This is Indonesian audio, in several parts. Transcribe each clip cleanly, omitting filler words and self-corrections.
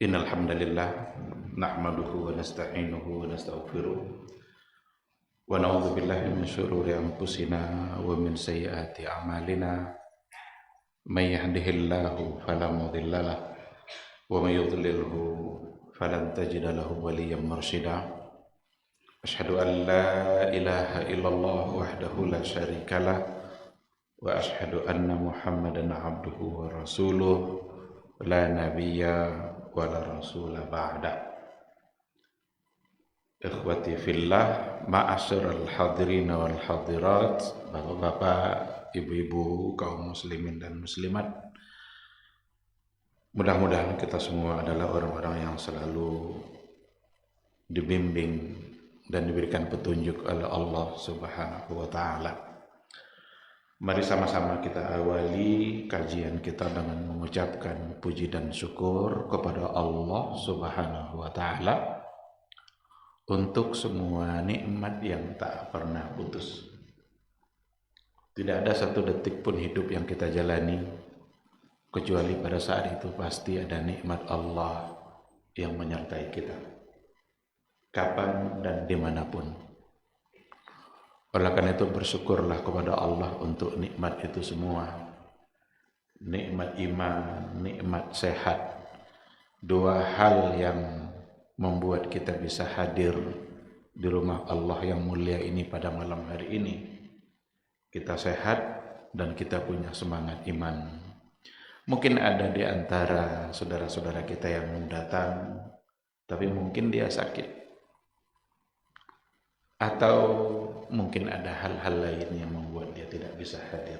Innal hamdalillah nahmaduhu wa nasta'inuhu wa nastaghfiruh wa na'udzu billahi min syururi anfusina wa min sayyiati a'malina may yahdihillahu fala mudilla lahu wa may yudlilhu falan tajida lahu waliyyan mursyida. Asyhadu an la ilaha illallah wahdahu la syarikalah wa asyhadu anna Muhammadan abduhu wa rasuluh la nabiyya wa la rasula ba'da. Ikhwati fillah, ma'asyiral hadirin wal hadirat, bapak-bapak, ibu-ibu, kaum muslimin dan muslimat. Mudah-mudahan kita semua adalah orang-orang yang selalu dibimbing dan diberikan petunjuk oleh Allah Subhanahu wa taala. Mari sama-sama kita awali kajian kita dengan mengucapkan puji dan syukur kepada Allah Subhanahu wa taala untuk semua nikmat yang tak pernah putus. Tidak ada satu detik pun hidup yang kita jalani kecuali pada saat itu pasti ada nikmat Allah yang menyertai kita, kapan dan dimanapun. Oleh karena itu bersyukurlah kepada Allah untuk nikmat itu semua. Nikmat iman, nikmat sehat. Dua hal yang membuat kita bisa hadir di rumah Allah yang mulia ini pada malam hari ini. Kita sehat dan kita punya semangat iman. Mungkin ada di antara saudara-saudara kita yang datang, tapi mungkin dia sakit. Atau mungkin ada hal-hal lain yang membuat dia tidak bisa hadir.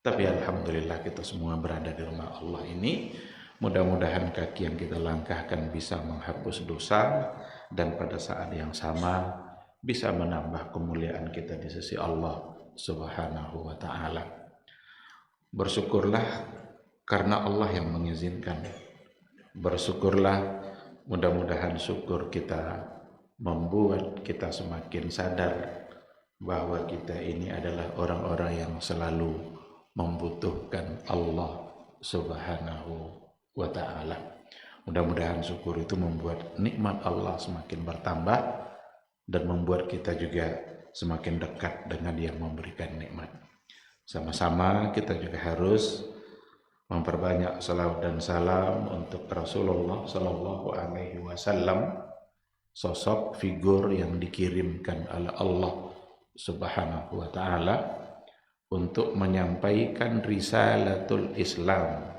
Tapi alhamdulillah kita semua berada di rumah Allah ini. Mudah-mudahan kaki yang kita langkahkan bisa menghapus dosa dan pada saat yang sama bisa menambah kemuliaan kita di sisi Allah Subhanahu wa taala. Bersyukurlah karena Allah yang mengizinkan. Bersyukurlah, mudah-mudahan syukur kita membuat kita semakin sadar bahwa kita ini adalah orang-orang yang selalu membutuhkan Allah Subhanahu wa ta'ala. Mudah-mudahan syukur itu membuat nikmat Allah semakin bertambah dan membuat kita juga semakin dekat dengan yang memberikan nikmat. Sama-sama kita juga harus memperbanyak salawat dan salam untuk Rasulullah sallallahu alaihi wasallam, sosok figur yang dikirimkan oleh Allah Subhanahu wa ta'ala untuk menyampaikan risalatul Islam.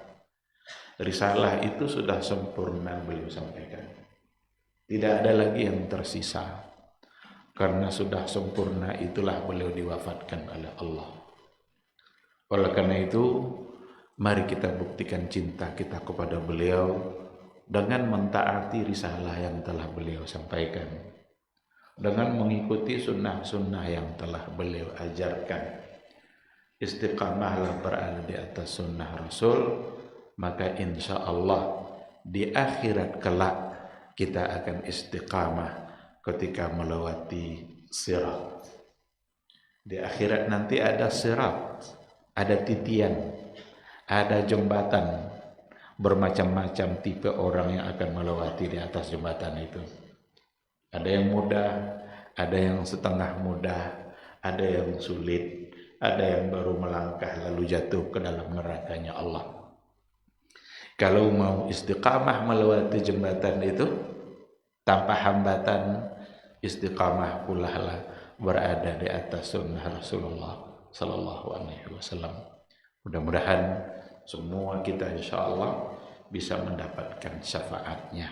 Risalah itu sudah sempurna beliau sampaikan. Tidak ada lagi yang tersisa. Karena sudah sempurna itulah beliau diwafatkan oleh Allah. Oleh karena itu, mari kita buktikan cinta kita kepada beliau dengan mentaati risalah yang telah beliau sampaikan, dengan mengikuti sunnah-sunnah yang telah beliau ajarkan. Istiqamahlah berada di atas sunnah Rasul, maka insya Allah di akhirat kelak kita akan istiqamah ketika melewati sirat. Di akhirat nanti ada sirat, ada titian, ada jembatan. Bermacam-macam tipe orang yang akan melewati di atas jembatan itu. Ada yang mudah, ada yang setengah mudah, ada yang sulit, ada yang baru melangkah lalu jatuh ke dalam nerakanya Allah. Kalau mau istiqamah melewati jembatan itu tanpa hambatan, istiqamah pula lah berada di atas sunnah Rasulullah sallallahu alaihi wasallam. Mudah-mudahan semua kita insya Allah bisa mendapatkan syafaatnya.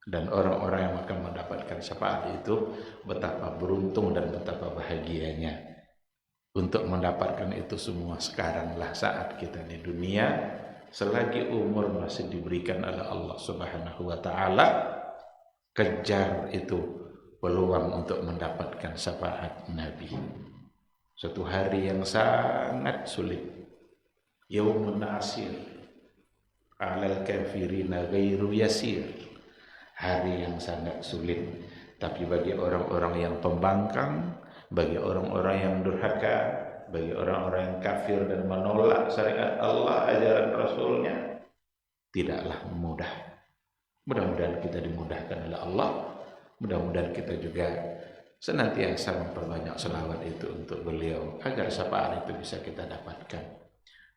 Dan orang-orang yang akan mendapatkan syafaat itu betapa beruntung dan betapa bahagianya. Untuk mendapatkan itu semua sekaranglah saat kita di dunia. Selagi umur masih diberikan oleh Allah Subhanahu wa ta'ala, kejar itu peluang untuk mendapatkan syafaat Nabi. Suatu hari yang sangat sulit. Yaumun asir alal kafirina ghairu yasir. Hari yang sangat sulit, tapi bagi orang-orang yang pembangkang, bagi orang-orang yang durhaka, bagi orang-orang yang kafir dan menolak syariat Allah, ajaran Rasulnya, tidaklah mudah. Mudah-mudahan kita dimudahkan oleh Allah. Mudah-mudahan kita juga senantiasa memperbanyak selawat itu untuk beliau agar sapaan itu bisa kita dapatkan.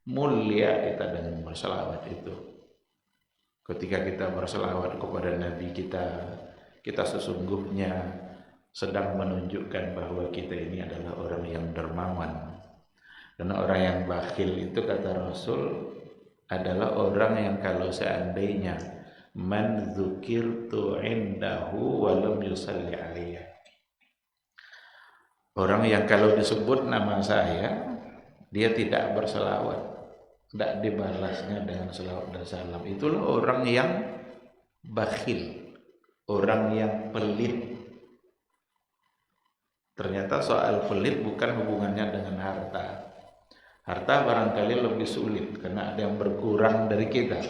Mulia kita dengan berselawat itu. Ketika kita berselawat kepada Nabi kita sesungguhnya sedang menunjukkan bahwa kita ini adalah orang yang dermawan. Dan orang yang bakhil itu kata Rasul adalah orang yang kalau seandainya man dzukirtu indahu wa lam yusalli alayya. Orang yang kalau disebut nama saya dia tidak berselawat, tidak dibalasnya dengan selawat dan salam. Itulah orang yang bakhil, orang yang pelit. Ternyata soal pelit bukan hubungannya dengan harta. Harta barangkali lebih sulit karena ada yang berkurang dari kita.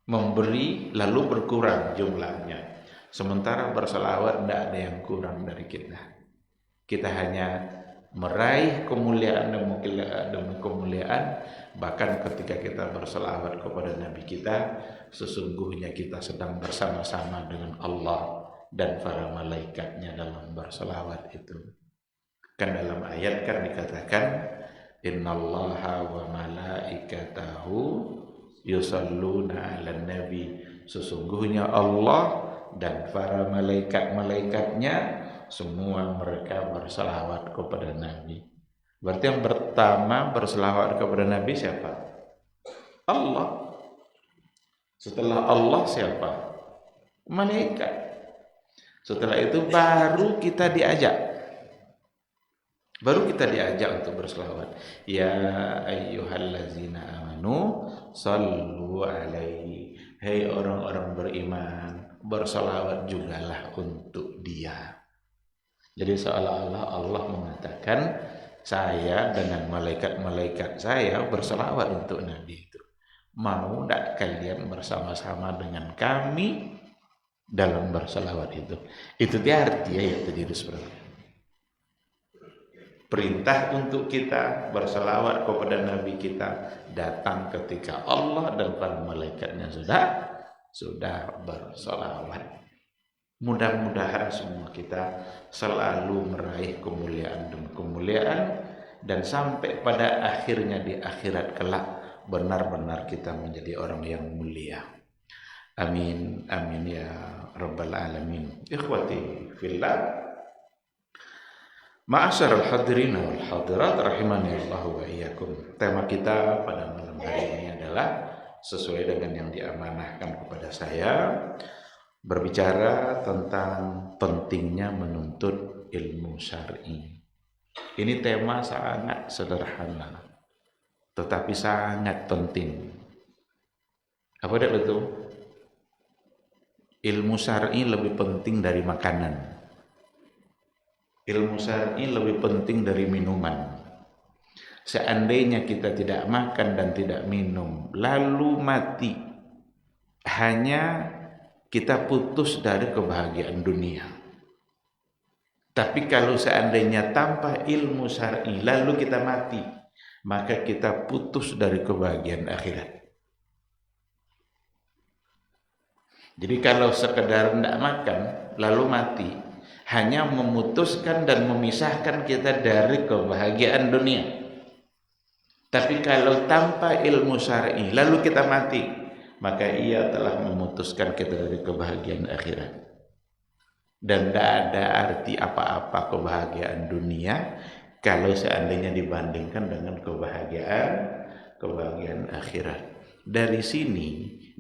Memberi lalu berkurang jumlahnya. Sementara berselawat tidak ada yang kurang dari kita. Kita hanya meraih kemuliaan demi kemuliaan. Bahkan ketika kita berselawat kepada Nabi kita, sesungguhnya kita sedang bersama-sama dengan Allah dan para malaikatnya dalam berselawat itu. Kan dalam ayat kan dikatakan innallaha wa malaikatahu yusalluna 'alan nabi. Sesungguhnya Allah dan para malaikat-malaikatnya semua mereka berselawat kepada Nabi. Berarti yang pertama berselawat kepada Nabi siapa? Allah. Setelah Allah siapa? Malaikat. Setelah itu baru kita diajak. Baru kita diajak untuk berselawat. Ya ayyuhallazina amanu sallu alaihi. Hei orang-orang beriman, berselawat jugalah untuk dia. Jadi seolah-olah Allah mengatakan saya dengan malaikat-malaikat saya berselawat untuk Nabi itu. Mau tidak kalian bersama-sama dengan kami dalam berselawat itu? Itu dia artinya ya tadi seperti itu. Perintah untuk kita berselawat kepada Nabi kita datang ketika Allah dan para malaikatnya sudah berselawat. Mudah-mudahan semua kita selalu meraih kemuliaan demi kemuliaan dan sampai pada akhirnya di akhirat kelak benar-benar kita menjadi orang yang mulia. Amin, amin ya rabbal alamin. Ikhwati fillah, ma'asyiral hadirin wal hadirat rahimani Allah wa iyyakum. Tema kita pada malam hari ini adalah sesuai dengan yang diamanahkan kepada saya, berbicara tentang pentingnya menuntut ilmu syar'i. Ini tema sangat sederhana tetapi sangat penting. Apa tidak betul? Ilmu syar'i lebih penting dari makanan. Ilmu syar'i lebih penting dari minuman. Seandainya kita tidak makan dan tidak minum, lalu mati, hanya kita putus dari kebahagiaan dunia. Tapi kalau seandainya tanpa ilmu syar'i, lalu kita mati, maka kita putus dari kebahagiaan akhirat. Jadi kalau sekedar tidak makan, lalu mati, hanya memutuskan dan memisahkan kita dari kebahagiaan dunia. Tapi kalau tanpa ilmu syar'i lalu kita mati, maka ia telah memutuskan kita dari kebahagiaan akhirat. Dan tidak ada arti apa-apa kebahagiaan dunia kalau seandainya dibandingkan dengan kebahagiaan akhirat. Dari sini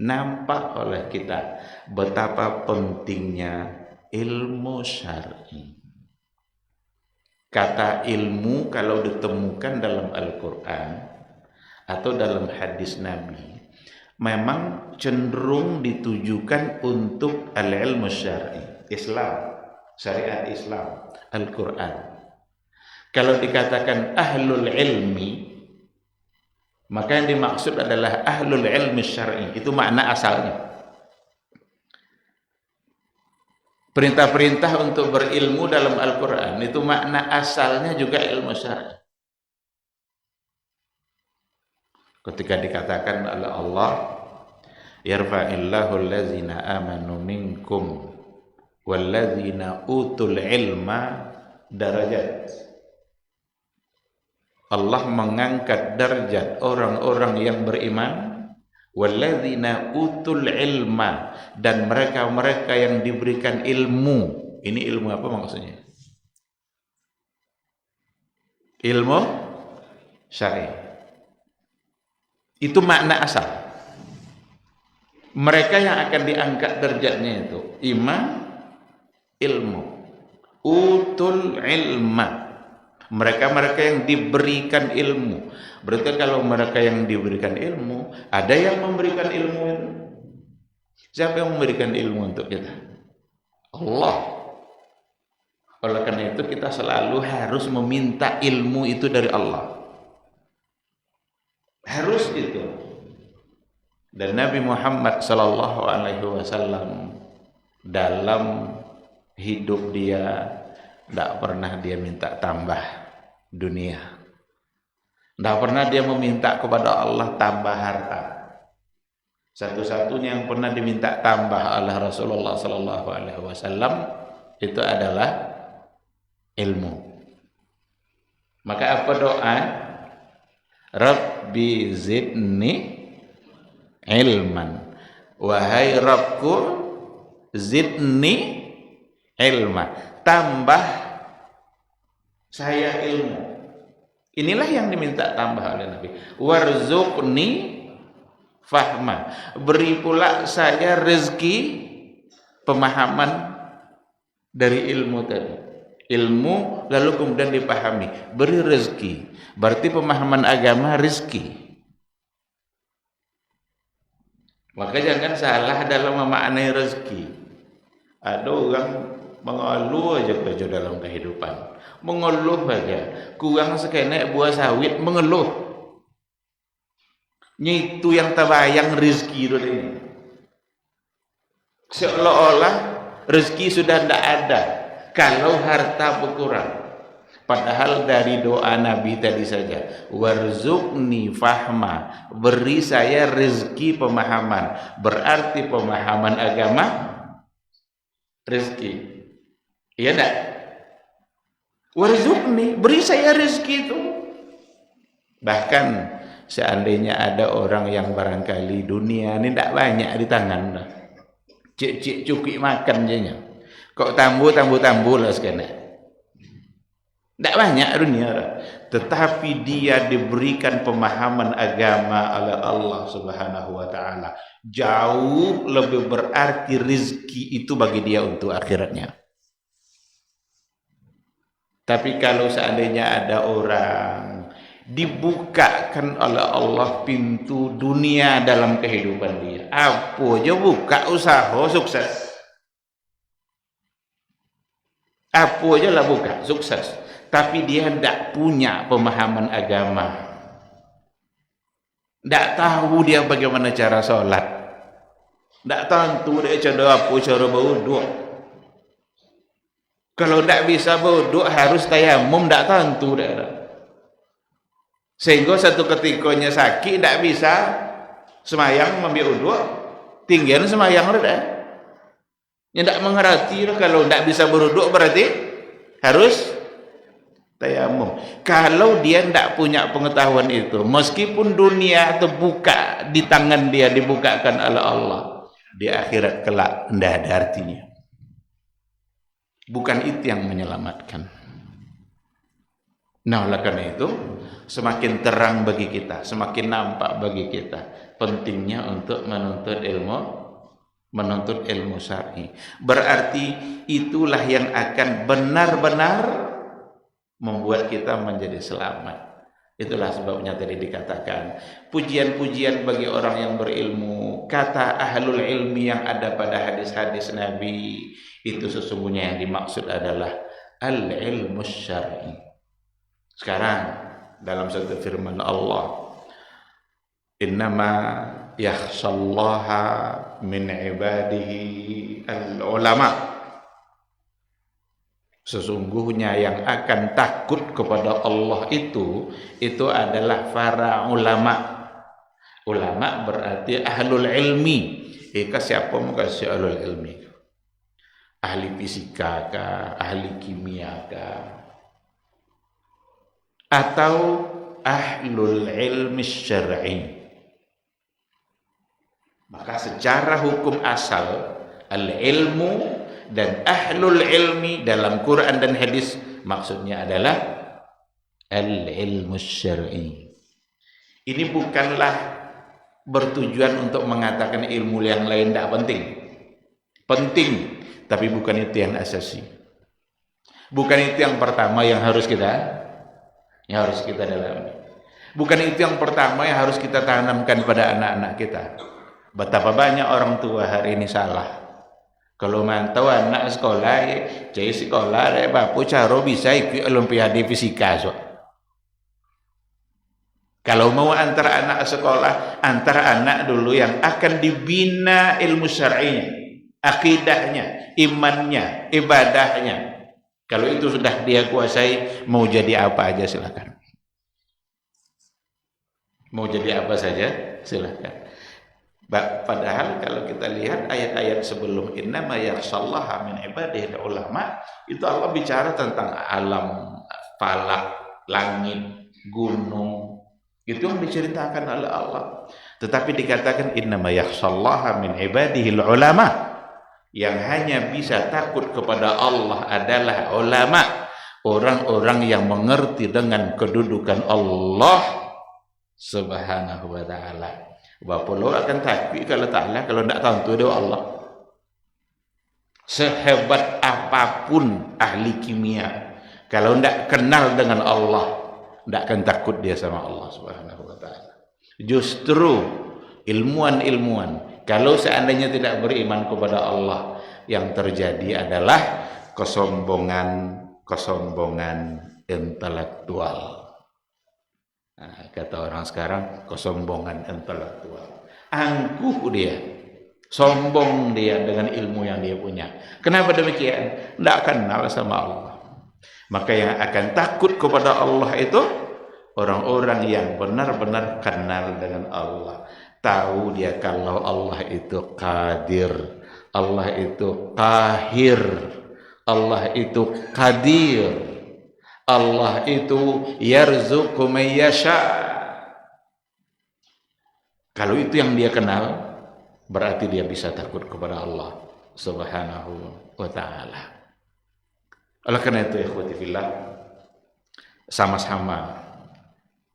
nampak oleh kita betapa pentingnya ilmu syar'i. Kata ilmu kalau ditemukan dalam Al-Quran atau dalam hadis Nabi memang cenderung ditujukan untuk al-ilmu syar'i, Islam, syariat Islam, Al-Quran. Kalau dikatakan ahlul ilmi, maka yang dimaksud adalah ahlul ilmi syar'i. Itu makna asalnya. Perintah-perintah untuk berilmu dalam Al-Quran itu makna asalnya juga ilmu syar'i. Ketika dikatakan oleh Allah, Yarfa'illahu allazina amanu minkum wallazina utul ilma darajat. Allah mengangkat derajat orang-orang yang beriman, wallazina utul ilma, dan mereka-mereka yang diberikan ilmu. Ini ilmu apa maksudnya? Ilmu syar'i. Itu makna asal. Mereka yang akan diangkat derajatnya itu iman, ilmu. Utul ilma, mereka-mereka yang diberikan ilmu. Berarti kalau mereka yang diberikan ilmu, ada yang memberikan ilmu itu. Siapa yang memberikan ilmu untuk kita? Allah. Oleh karena itu kita selalu harus meminta ilmu itu dari Allah. Harus itu. Dan Nabi Muhammad sallallahu alaihi wasallam dalam hidup dia tidak pernah dia minta tambah dunia. Tidak pernah dia meminta kepada Allah tambah harta. Satu-satunya yang pernah diminta tambah oleh Rasulullah sallallahu alaihi wasallam itu adalah ilmu. Maka apa doa? Rabbi zidni ilman. Wahai Rabbku, zidni ilma, tambah saya ilmu. Inilah yang diminta tambah oleh Nabi. Warzuqni fahma, beri pula saya rezeki pemahaman dari ilmu tadi. Ilmu lalu kemudian dipahami, beri rezeki. Berarti pemahaman agama rezeki. Maka jangan salah dalam memaknai rezeki. Ada orang mengeluh aja kerja dalam kehidupan, mengeluh aja, kurang sekenek buah sawit mengeluh. Itu yang terbayang rezeki itu ini. Seolah-olah rezeki sudah tidak ada kalau harta berkurang. Padahal dari doa Nabi tadi saja, warzuqni fahma, beri saya rezeki pemahaman. Berarti pemahaman agama rezeki. Iya enggak? Warzuqni, beri saya rezeki itu. Bahkan seandainya ada orang yang barangkali dunia ini tidak banyak di tangan, cik-cik cukup makan aja. Kok tambu lah sekalian. Tidak banyak dunia, tetapi dia diberikan pemahaman agama oleh Allah Subhanahu wa taala. Jauh lebih berarti rezeki itu bagi dia untuk akhiratnya. Tapi kalau seandainya ada orang dibukakan oleh Allah pintu dunia dalam kehidupan dia, apa aja buka usaha sukses. Apa aja lah buka sukses. Tapi dia tidak punya pemahaman agama, tidak tahu dia bagaimana cara sholat, tidak tahu dia cara apa cara berwuduk. Kalau tidak bisa berwuduk harus tayamum, tidak tahu dia. Sehingga satu ketikanya sakit tidak bisa semayang ambil wuduk, tinggal semayang dia. Tidak mengerti kalau tidak bisa berwuduk berarti harus tayamum. Kalau dia tidak punya pengetahuan itu, meskipun dunia terbuka di tangan dia, dibukakan oleh Allah, di akhirat kelak tidak ada artinya. Bukan itu yang menyelamatkan. Nah, oleh karena itu semakin terang bagi kita, semakin nampak bagi kita pentingnya untuk menuntut ilmu syar'i. Berarti itulah yang akan benar-benar membuat kita menjadi selamat. Itulah sebabnya tadi dikatakan pujian-pujian bagi orang yang berilmu. Kata ahlul ilmi yang ada pada hadis-hadis Nabi itu sesungguhnya yang dimaksud adalah al-ilmu syar'i. Sekarang dalam satu firman Allah, innama yakhshallaha min ibadihi al-ulama. Sesungguhnya yang akan takut kepada Allah itu adalah para ulama. Ulama berarti ahlul ilmi. Ika siapa mau kasih ahlul ilmi? Ahli fisika kah, ahli kimia kah, atau ahlul ilmi syar'i? Maka secara hukum asal al-ilmu dan ahlul ilmi dalam Quran dan hadis maksudnya adalah al-ilmu syar'i. Ini bukanlah bertujuan untuk mengatakan ilmu yang lain tidak penting. Penting, tapi bukan itu yang asasi. Bukan itu yang pertama yang harus kita dalami. Bukan itu yang pertama yang harus kita tanamkan pada anak-anak kita. Betapa banyak orang tua hari ini salah. Kalau mantau anak sekolah, jadi sekolah, bapu caro bisa ikut olimpiade fisika. So. Kalau mau antara anak sekolah, antara anak dulu yang akan dibina ilmu syar'inya, akidahnya, imannya, ibadahnya. Kalau itu sudah dia kuasai, mau jadi apa aja silakan. Mau jadi apa saja silakan. Padahal kalau kita lihat ayat-ayat sebelum innama yakhshallaha min ibadihi ulama, itu Allah bicara tentang alam, falak, langit, gunung. Itu yang diceritakan oleh Allah. Tetapi dikatakan innama yakhshallaha min ibadihi ulama. Yang hanya bisa takut kepada Allah adalah ulama, orang-orang yang mengerti dengan kedudukan Allah Subhanahu wa ta'ala. Bapak lo akan takut kalau Ta'ala, kalau tidak tahu itu Allah. Sehebat apapun ahli kimia, kalau tidak kenal dengan Allah, tidak akan takut dia sama Allah Subhanahu wa ta'ala. Justru ilmuwan-ilmuwan, kalau seandainya tidak beriman kepada Allah, yang terjadi adalah kesombongan intelektual. Nah, kata orang sekarang, kesombongan intelektual. Angkuh dia, sombong dia dengan ilmu yang dia punya. Kenapa demikian? Tidak kenal sama Allah. Maka yang akan takut kepada Allah itu orang-orang yang benar-benar kenal dengan Allah. Tahu dia kalau Allah itu qadir, Allah itu qahir, Allah itu qadir, Allah itu yarzuqu man yasha. Kalau itu yang dia kenal, berarti dia bisa takut kepada Allah Subhanahu wa ta'ala. Oleh karena itu ikhwati fillah, sama-sama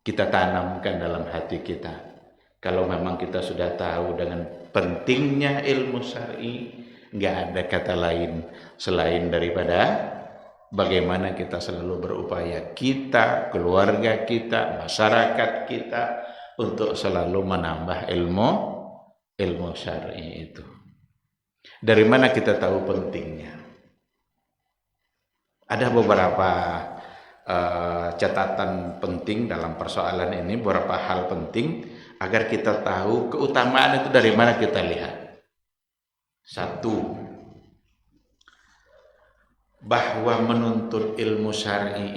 kita tanamkan dalam hati kita. Kalau memang kita sudah tahu dengan pentingnya ilmu syar'i, nggak ada kata lain selain daripada bagaimana kita selalu berupaya, kita, keluarga kita, masyarakat kita, untuk selalu menambah ilmu syar'i itu. Dari mana kita tahu pentingnya? Ada beberapa catatan penting dalam persoalan ini, beberapa hal penting agar kita tahu keutamaan itu dari mana kita lihat. Satu, bahwa menuntut ilmu syar'i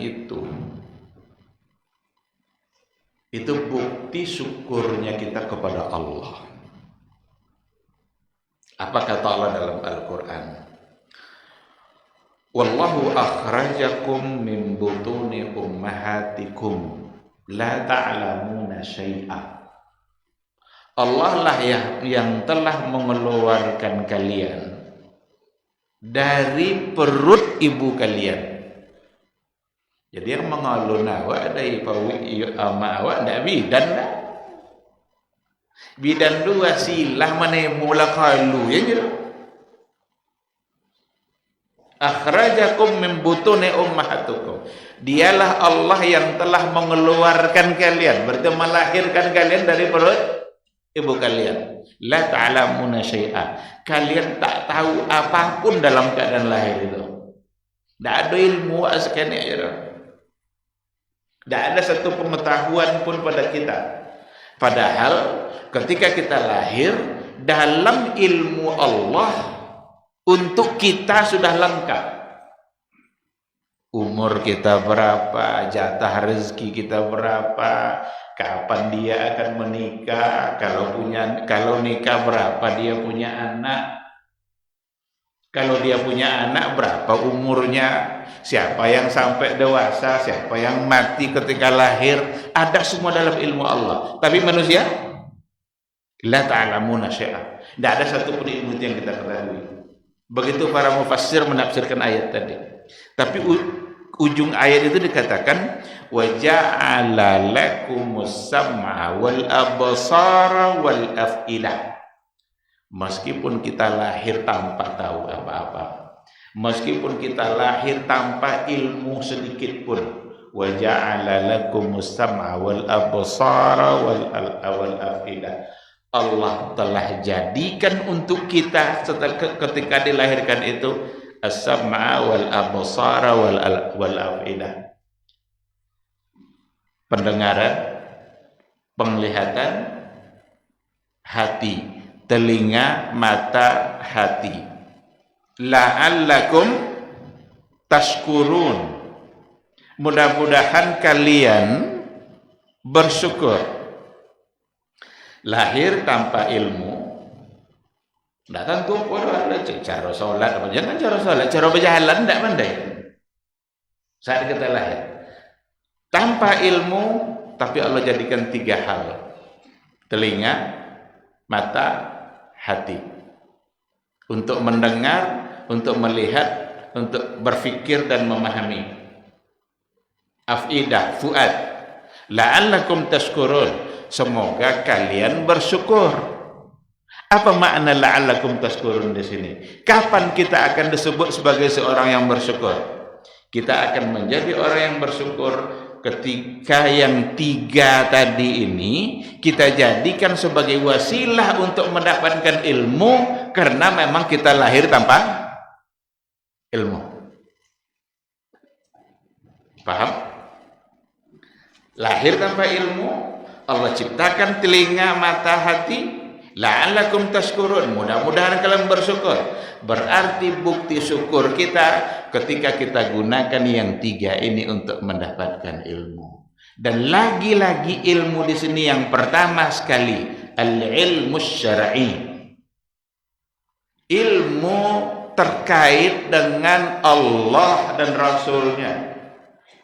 itu bukti syukurnya kita kepada Allah. Apa kata Allah dalam Al-Quran? Wallahu akhrajakum min butuni ummahatikum la ta'lamuna syai'a. Allah lah yang telah mengeluarkan kalian dari perut ibu kalian. Jadi yang mengalun awak dari pawi ama awak ndak bidan lah. Bidan dua silah menemu lah kalu ya gitu. Akhrajakum min butuni ummahatukum. Dialah Allah yang telah mengeluarkan kalian, berarti melahirkan kalian dari perut ibu kalian. La ta'lamuna syai'a. Kalian tak tahu apapun dalam keadaan lahir itu. Tidak ada ilmu askene ya. Tidak ada satu pengetahuan pun pada kita. Padahal ketika kita lahir, dalam ilmu Allah untuk kita sudah lengkap. Umur kita berapa, jatah rezeki kita berapa, kapan dia akan menikah, kalau nikah berapa dia punya anak, kalau dia punya anak berapa umurnya, siapa yang sampai dewasa, siapa yang mati ketika lahir, ada semua dalam ilmu Allah. Tapi manusia la ta'lamuna syai'a. Tidak ada satu pun ilmu yang kita ketahui. Begitu para mufassir menafsirkan ayat tadi. Tapi ujung ayat itu dikatakan wa ja'ala lakumus sam'a wal absara wal af'idah. Meskipun kita lahir tanpa tahu apa-apa, meskipun kita lahir tanpa ilmu sedikit pun, wa ja'ala lakumus sam'a wal absara wal af'idah. Allah telah jadikan untuk kita ketika dilahirkan itu as-sam'a wal absara wal af'idah. Pendengaran, penglihatan, hati, telinga, mata, hati. La'allakum tashkurun. Mudah-mudahan kalian bersyukur. Lahir tanpa ilmu, tidak tentu ada cara sholat, jangan cara sholat, cara berjalan tidak pandai. Saat kita lahir tanpa ilmu, tapi Allah jadikan 3 hal: telinga, mata, hati, untuk mendengar, untuk melihat, untuk berfikir dan memahami. Afidah, fuad. La'allakum tashkurun. Semoga kalian bersyukur. Apa makna la'allakum tashkurun di sini? Kapan kita akan disebut sebagai seorang yang bersyukur? Kita akan menjadi orang yang bersyukur ketika yang 3 tadi ini kita jadikan sebagai wasilah untuk mendapatkan ilmu, karena memang kita lahir tanpa ilmu. Paham? Lahir tanpa ilmu, Allah ciptakan telinga, mata, hati, la'allakum tashkurun. Mudah-mudahan kalian bersyukur. Berarti bukti syukur kita ketika kita gunakan yang 3 ini untuk mendapatkan ilmu. Dan lagi-lagi ilmu di sini yang pertama sekali, al-ilmu syar'i. Ilmu terkait dengan Allah dan Rasulnya.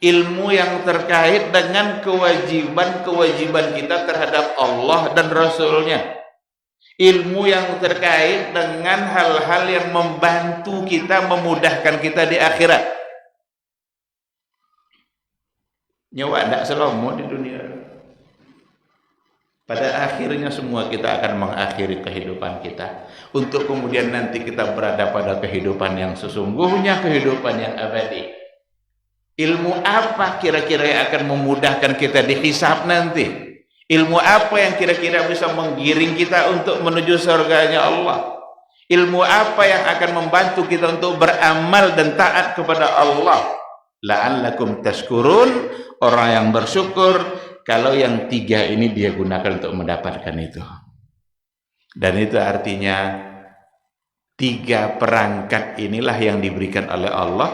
Ilmu yang terkait dengan kewajiban-kewajiban kita terhadap Allah dan Rasulnya. Ilmu yang terkait dengan hal-hal yang membantu kita, memudahkan kita di akhirat. Nyawa tidak selalu di dunia. Pada akhirnya semua kita akan mengakhiri kehidupan kita, untuk kemudian nanti kita berada pada kehidupan yang sesungguhnya, kehidupan yang abadi. Ilmu apa kira-kira yang akan memudahkan kita dihisab nanti? Ilmu apa yang kira-kira bisa menggiring kita untuk menuju surganya Allah? Ilmu apa yang akan membantu kita untuk beramal dan taat kepada Allah? La'allakum tashkurun. Orang yang bersyukur kalau yang 3 ini dia gunakan untuk mendapatkan itu. Dan itu artinya 3 perangkat inilah yang diberikan oleh Allah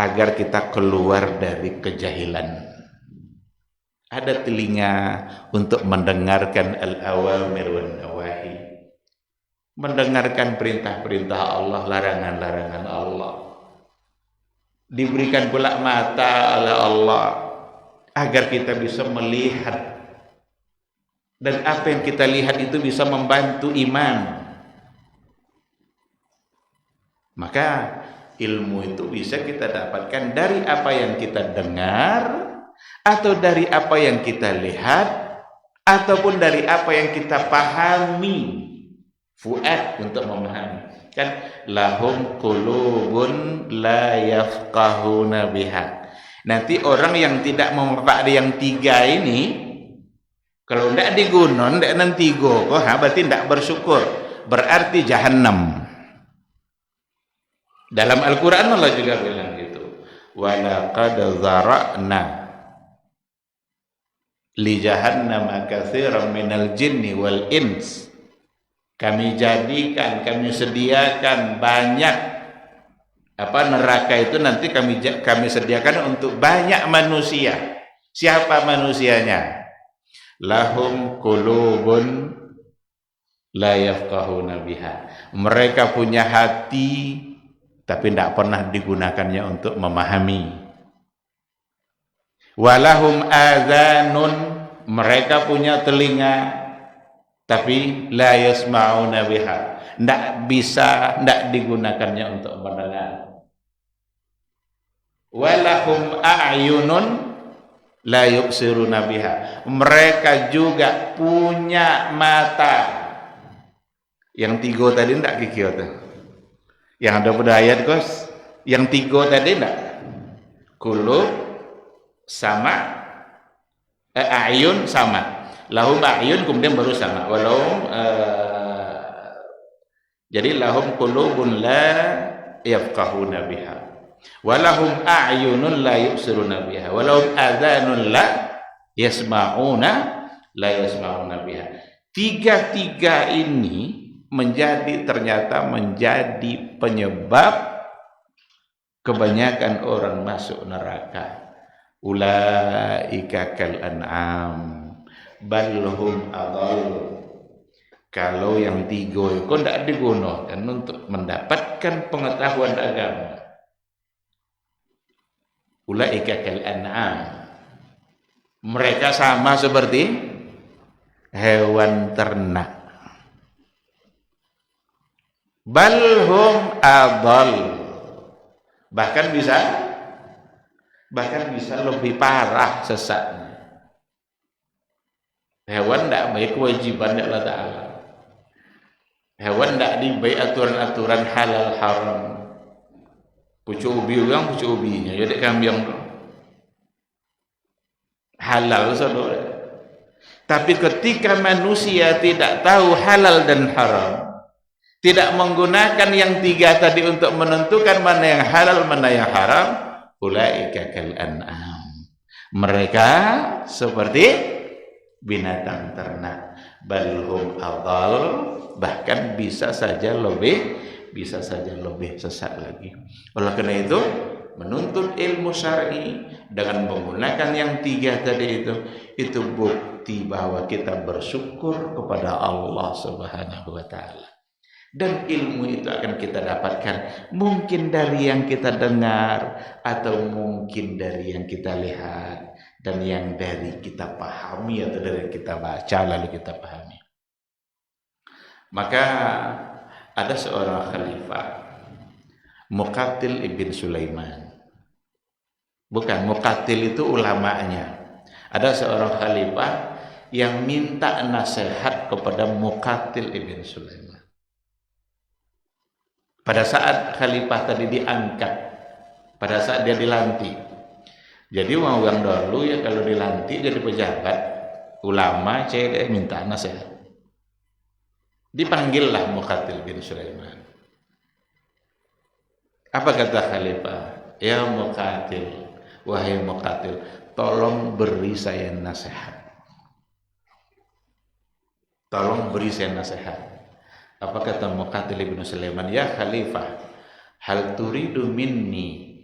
agar kita keluar dari kejahilan. Ada telinga untuk mendengarkan al-awamir wan nawahi, mendengarkan perintah-perintah Allah, larangan-larangan Allah. Diberikan pula mata oleh Allah agar kita bisa melihat, dan apa yang kita lihat itu bisa membantu iman. Maka ilmu itu bisa kita dapatkan dari apa yang kita dengar, atau dari apa yang kita lihat, ataupun dari apa yang kita pahami. Fuad, untuk memahami. Kan lahum qulubun la yafqahuna biha. Nanti orang yang tidak memahami yang 3 ini, kalau tidak digunon, tidak nanti berarti tidak bersyukur, berarti jahannam. Dalam Al-Quran Allah juga bilang gitu. Walaqad zara'na li jahannam katsiran minal jinni wal ins. Kami jadikan, kami sediakan banyak neraka itu nanti kami sediakan untuk banyak manusia. Siapa manusianya? Lahum qulubun la yafqahuna biha. Mereka punya hati tapi tidak pernah digunakannya untuk memahami. Walahum adhanun, mereka punya telinga tapi la yasma'una biha, tidak digunakannya untuk mendengar. Walahum a'yunun la yubsiruna biha, mereka juga punya mata. Yang tiga tadi tidak kikir tuh. Yang ada pada ayat kos, yang tiga tadi tidak. Kulub sama, a'yun sama. Lahum a'yun kemudian baru sama. Walau jadi lahum qulubun la yafqahuna biha. Walahum a'yunun la yubsiruna biha. Walahum adhanun la yasma'una biha. Tiga-tiga ini ternyata menjadi penyebab kebanyakan orang masuk neraka. Ulaika kal an'am bal hum adall. Kalau yang tiga itu tidak digunakan untuk mendapatkan pengetahuan agama. Ulaika kal an'am, mereka sama seperti hewan ternak. Balhum adal, bahkan bisa lebih parah sesatnya. Hewan tidak baik kewajiban Allah Ta'ala. Hewan tidak dibaik aturan-aturan halal haram. Pucuk ubi orang pucuk ubinya, jadi kambing halal saudara. Tapi ketika manusia tidak tahu halal dan haram, tidak menggunakan yang tiga tadi untuk menentukan mana yang halal, mana yang haram, ulaika kal an'am, mereka seperti binatang ternak. Balhum adall, bahkan bisa saja lebih sesat lagi. Oleh karena itu, menuntut ilmu syar'i dengan menggunakan yang tiga tadi itu bukti bahwa kita bersyukur kepada Allah Subhanahu wa taala. Dan ilmu itu akan kita dapatkan mungkin dari yang kita dengar, atau mungkin dari yang kita lihat, dan yang dari kita pahami, atau dari yang kita baca lalu kita pahami. Maka ada seorang khalifah, Muqatil ibn Sulaiman. Bukan, Muqatil itu ulamanya. Ada seorang khalifah yang minta nasihat kepada Muqatil ibn Sulaiman. Pada saat khalifah tadi diangkat, pada saat dia dilantik. Jadi orang dulu ya kalau dilantik jadi pejabat, ulama, dia minta nasihat. Dipanggillah Muqatil bin Sulaiman. Apa kata khalifah? Ya Muqatil, wahai Muqatil, tolong beri saya nasihat. Tolong beri saya nasihat. Apa kata Muqatil bin Sulaiman? Ya khalifah, hal turidu minni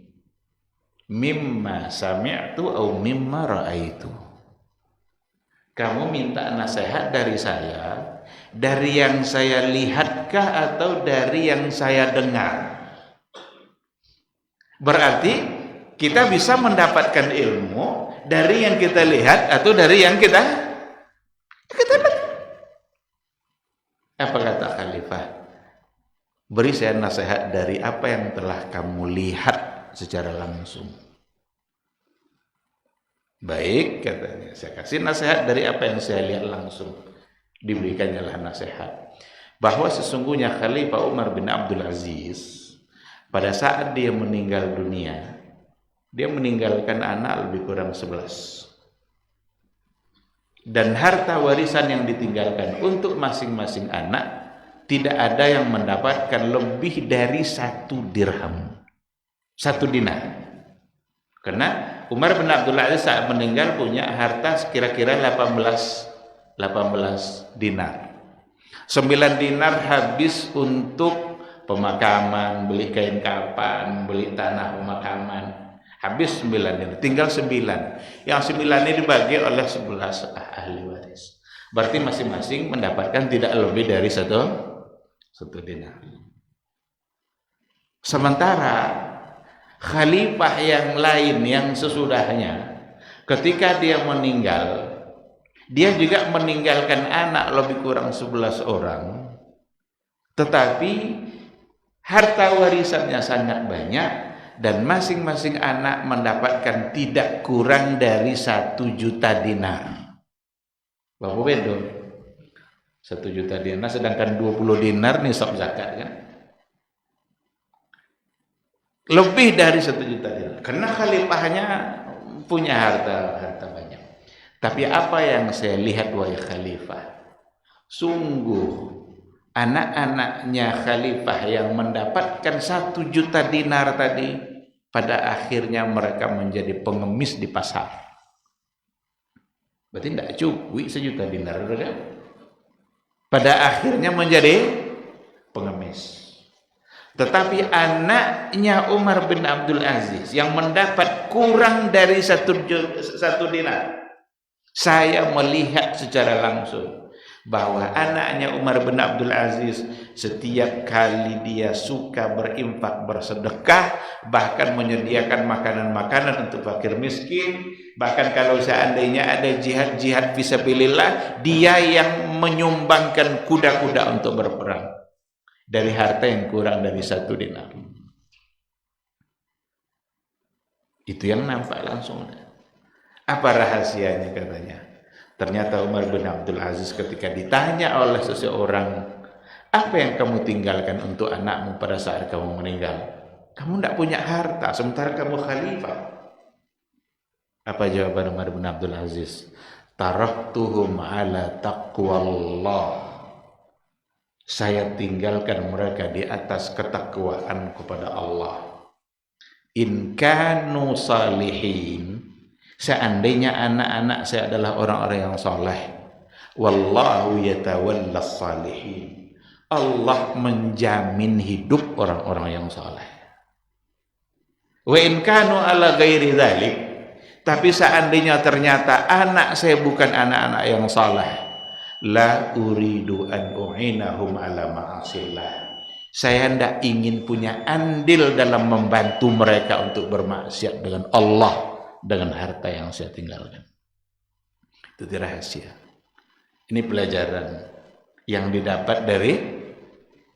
mimma sami'tu au mimma ra'aitu. Kamu minta nasihat dari saya, dari yang saya lihatkah atau dari yang saya dengar? Berarti kita bisa mendapatkan ilmu dari yang kita lihat atau dari yang kita dengar. Apa kata khalifah? Beri saya nasihat dari apa yang telah kamu lihat secara langsung. Baik, katanya, saya kasih nasihat dari apa yang saya lihat langsung. Diberikannya lah nasihat bahwa sesungguhnya Khalifah Umar bin Abdul Aziz pada saat dia meninggal dunia, dia meninggalkan anak lebih kurang 11. Dan harta warisan yang ditinggalkan untuk masing-masing anak tidak ada yang mendapatkan lebih dari 1 dirham, 1 dinar. Karena Umar bin Abdul Aziz saat meninggal punya harta kira-kira 18 dinar. 9 dinar habis untuk pemakaman, beli kain kapan, beli tanah pemakaman. Habis 9 dinar, tinggal 9. Yang 9 ini dibagi oleh 11 ahli waris. Berarti masing-masing mendapatkan tidak lebih dari satu dinar. Sementara khalifah yang lain yang sesudahnya, ketika dia meninggal, dia juga meninggalkan anak lebih kurang 11 orang, tetapi harta warisannya sangat banyak dan masing-masing anak mendapatkan tidak kurang dari 1 juta dinar. Bapak bedo 1 juta dinar, sedangkan 20 dinar nisab zakat kan? Lebih dari 1 juta dinar. Karena khalifahnya punya harta banyak. Tapi apa yang saya lihat wahai khalifah, sungguh anak-anaknya khalifah yang mendapatkan 1 juta dinar tadi, pada akhirnya mereka menjadi pengemis di pasar. Berarti tidak cukup 1 juta dinar, kan? Pada akhirnya menjadi pengemis. Tetapi anaknya Umar bin Abdul Aziz yang mendapat kurang dari 1 dinar, saya melihat secara langsung bahwa anaknya Umar bin Abdul Aziz setiap kali dia suka berinfak, bersedekah, bahkan menyediakan makanan-makanan untuk fakir miskin, bahkan kalau seandainya ada jihad fisabilillah, dia yang menyumbangkan kuda-kuda untuk berperang dari harta yang kurang dari 1 dinar. Itu yang nampak langsung. Apa rahasianya katanya? Ternyata Umar bin Abdul Aziz ketika ditanya oleh seseorang, apa yang kamu tinggalkan untuk anakmu pada saat kamu meninggal? Kamu tidak punya harta, sementara kamu khalifah. Apa jawaban Umar bin Abdul Aziz? Taraktuhum ala taqwallah. Saya tinggalkan mereka di atas ketakwaan kepada Allah. In kanu salihin. Seandainya anak-anak saya adalah orang-orang yang soleh, wallahu yatawallas salihin, Allah menjamin hidup orang-orang yang soleh. Wa in kanu ala ghairi dzalik, tapi seandainya ternyata anak saya bukan anak-anak yang soleh, la uridu an u'inahum ala ma'asillah, saya tidak ingin punya andil dalam membantu mereka untuk bermaksiat dengan Allah dengan harta yang saya tinggalkan. Itu rahasia. Ini pelajaran yang didapat dari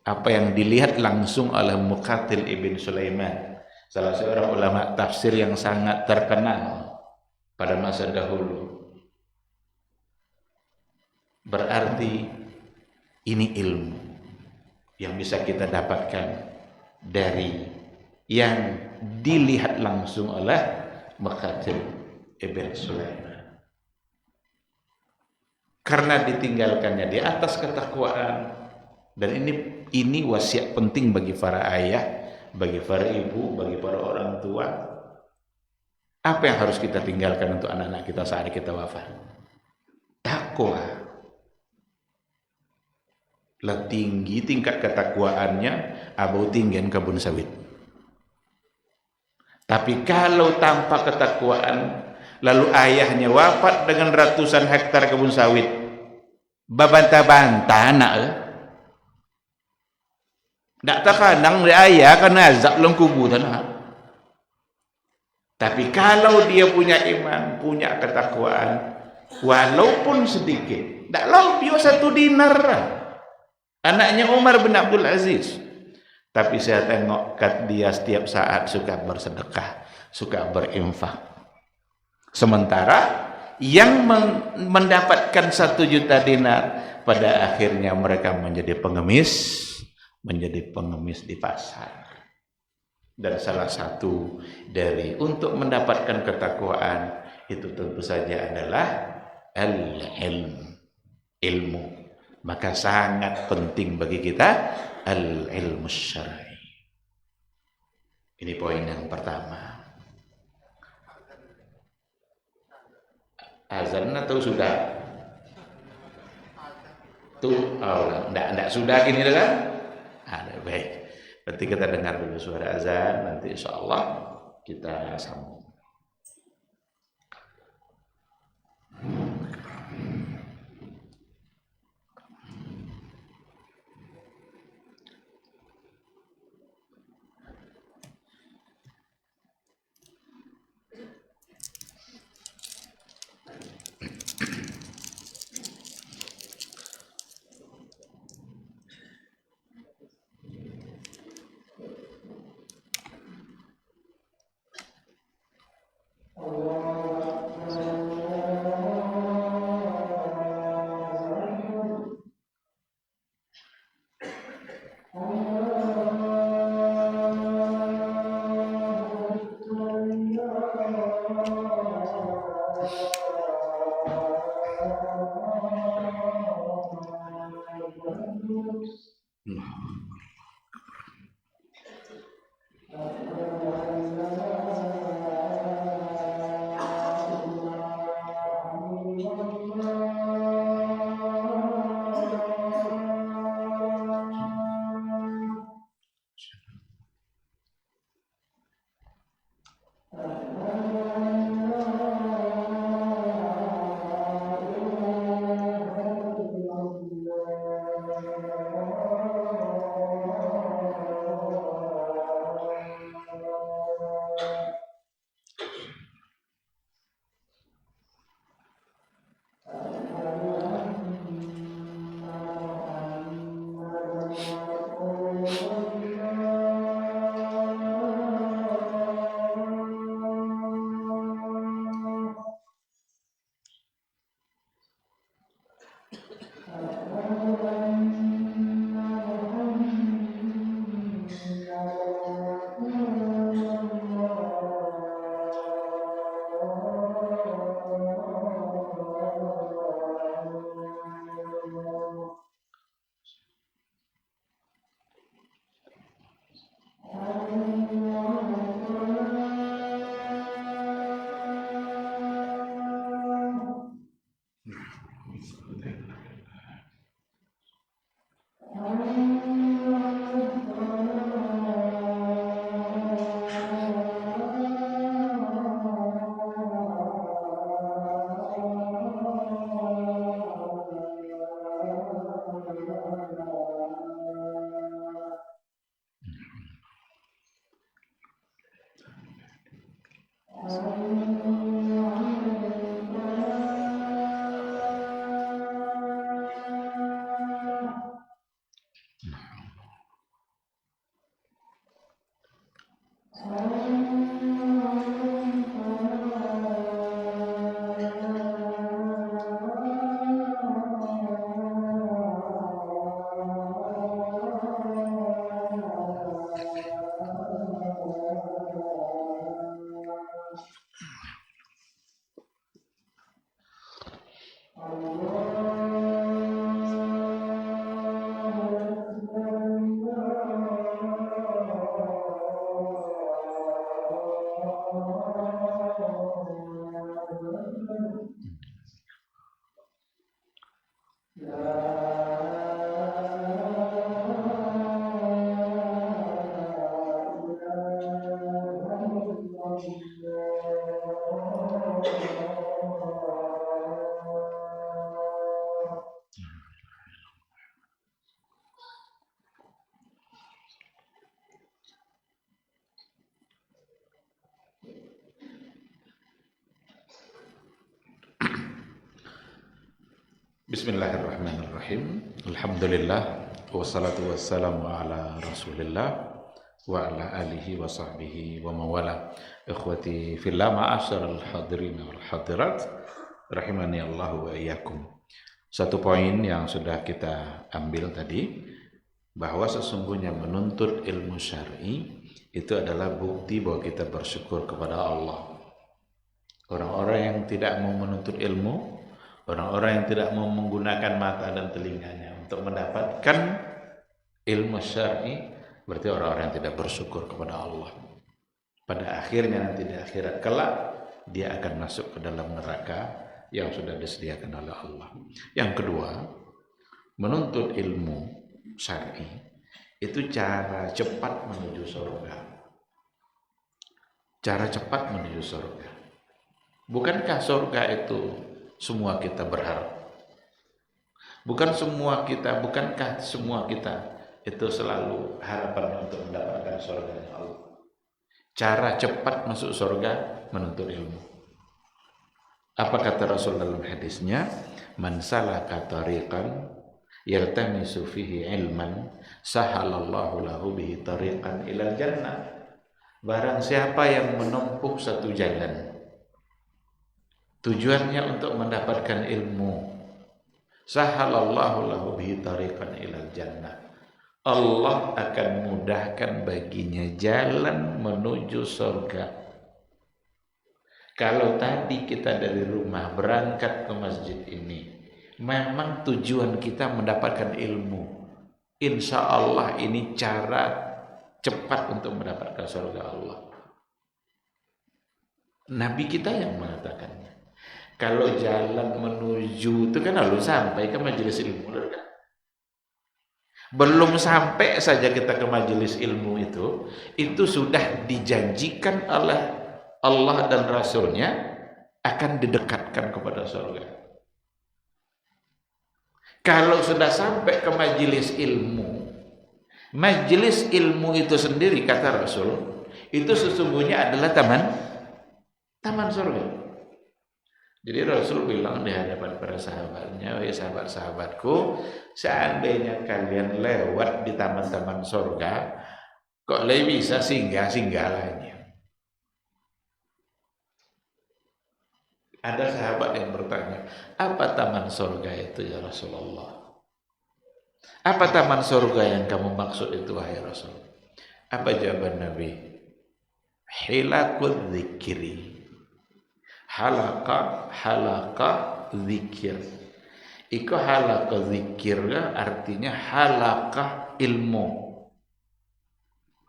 apa yang dilihat langsung oleh Muqatil ibn Sulaiman, salah seorang ulama tafsir yang sangat terkenal pada masa dahulu. Berarti ini ilmu yang bisa kita dapatkan dari yang dilihat langsung oleh Muqatil ibn Sulaiman. Karena ditinggalkannya di atas ketakwaan, dan ini wasiat penting bagi para ayah, bagi para ibu, bagi para orang tua. Apa yang harus kita tinggalkan untuk anak-anak kita saat kita wafat? Takwa. Lah tinggi tingkat ketakwaannya Abu Tinggen kebun sawit. Tapi kalau tanpa ketakwaan, lalu ayahnya wafat dengan ratusan hektar kebun sawit, babanta-banta anak, tak terkadang dia ayah karena azab dalam kubur tanah. Tapi kalau dia punya iman, punya ketakwaan, walaupun sedikit, tak lebih 1 dinar, anaknya Umar bin Abdul Aziz. Tapi saya tengok dia setiap saat suka bersedekah, suka berinfak. Sementara yang mendapatkan 1 juta dinar, pada akhirnya mereka menjadi pengemis di pasar. Dan salah satu dari untuk mendapatkan ketakwaan itu tentu saja adalah ilmu. Maka sangat penting bagi kita al-ilmu syar'i. Ini poin yang pertama. Azan atau sudah? Tuh, enggak sudah gini kan? Ada baik. Berarti kita dengar dulu suara azan, nanti insyaallah kita sambung. Bismillahirrahmanirrahim. Alhamdulillah wassalatu wassalamu ala Rasulillah wa ala alihi wa sahbihi wa mawala. Ikhwati fillah, ma'asyiral hadirin wal hadirat, rahimani Allah wa iyyakum. Satu poin yang sudah kita ambil tadi, bahwa sesungguhnya menuntut ilmu syar'i itu adalah bukti bahwa kita bersyukur kepada Allah. Orang-orang yang tidak mau menuntut ilmu, orang-orang yang tidak mau menggunakan mata dan telinganya untuk mendapatkan ilmu syar'i, berarti orang-orang yang tidak bersyukur kepada Allah. Pada akhirnya nanti di akhirat kelak dia akan masuk ke dalam neraka yang sudah disediakan oleh Allah. Yang kedua, menuntut ilmu syar'i itu cara cepat menuju surga. cara cepat menuju surga. Bukankah surga itu semua kita berharap? Bukankah semua kita itu selalu harapan untuk mendapatkan surga Allah? Cara cepat masuk surga menuntut ilmu. Apa kata Rasul dalam hadisnya? Man salaka tariqan yaltamisu fihi ilman sahalallahu lahu bihi tariqan ilal jannah. Barang siapa yang menempuh satu jalan, tujuannya untuk mendapatkan ilmu, sahalallahu lahu bihi tariqan ilal jannah, Allah akan mudahkan baginya jalan menuju surga. Kalau tadi kita dari rumah berangkat ke masjid ini, memang tujuan kita mendapatkan ilmu, insya Allah ini cara cepat untuk mendapatkan surga Allah. Nabi kita yang mengatakannya. Kalau jalan menuju itu kan harus sampai ke majelis ilmu, kan? Belum sampai saja kita ke majelis ilmu itu sudah dijanjikan oleh Allah dan Rasulnya akan didekatkan kepada surga. Kalau sudah sampai ke majelis ilmu itu sendiri kata Rasul, itu sesungguhnya adalah taman surga. Jadi Rasul bilang di hadapan para sahabatnya, wahai sahabat-sahabatku, seandainya kalian lewat di taman-taman surga, kok lebih bisa singgah-singgahnya. Ada sahabat yang bertanya, apa taman surga itu ya Rasulullah? Apa taman surga yang kamu maksud itu wahai Rasul? Apa jawaban Nabi? Hilakul dzikri. Halaka zikir. Iku halaka zikir artinya halakah ilmu.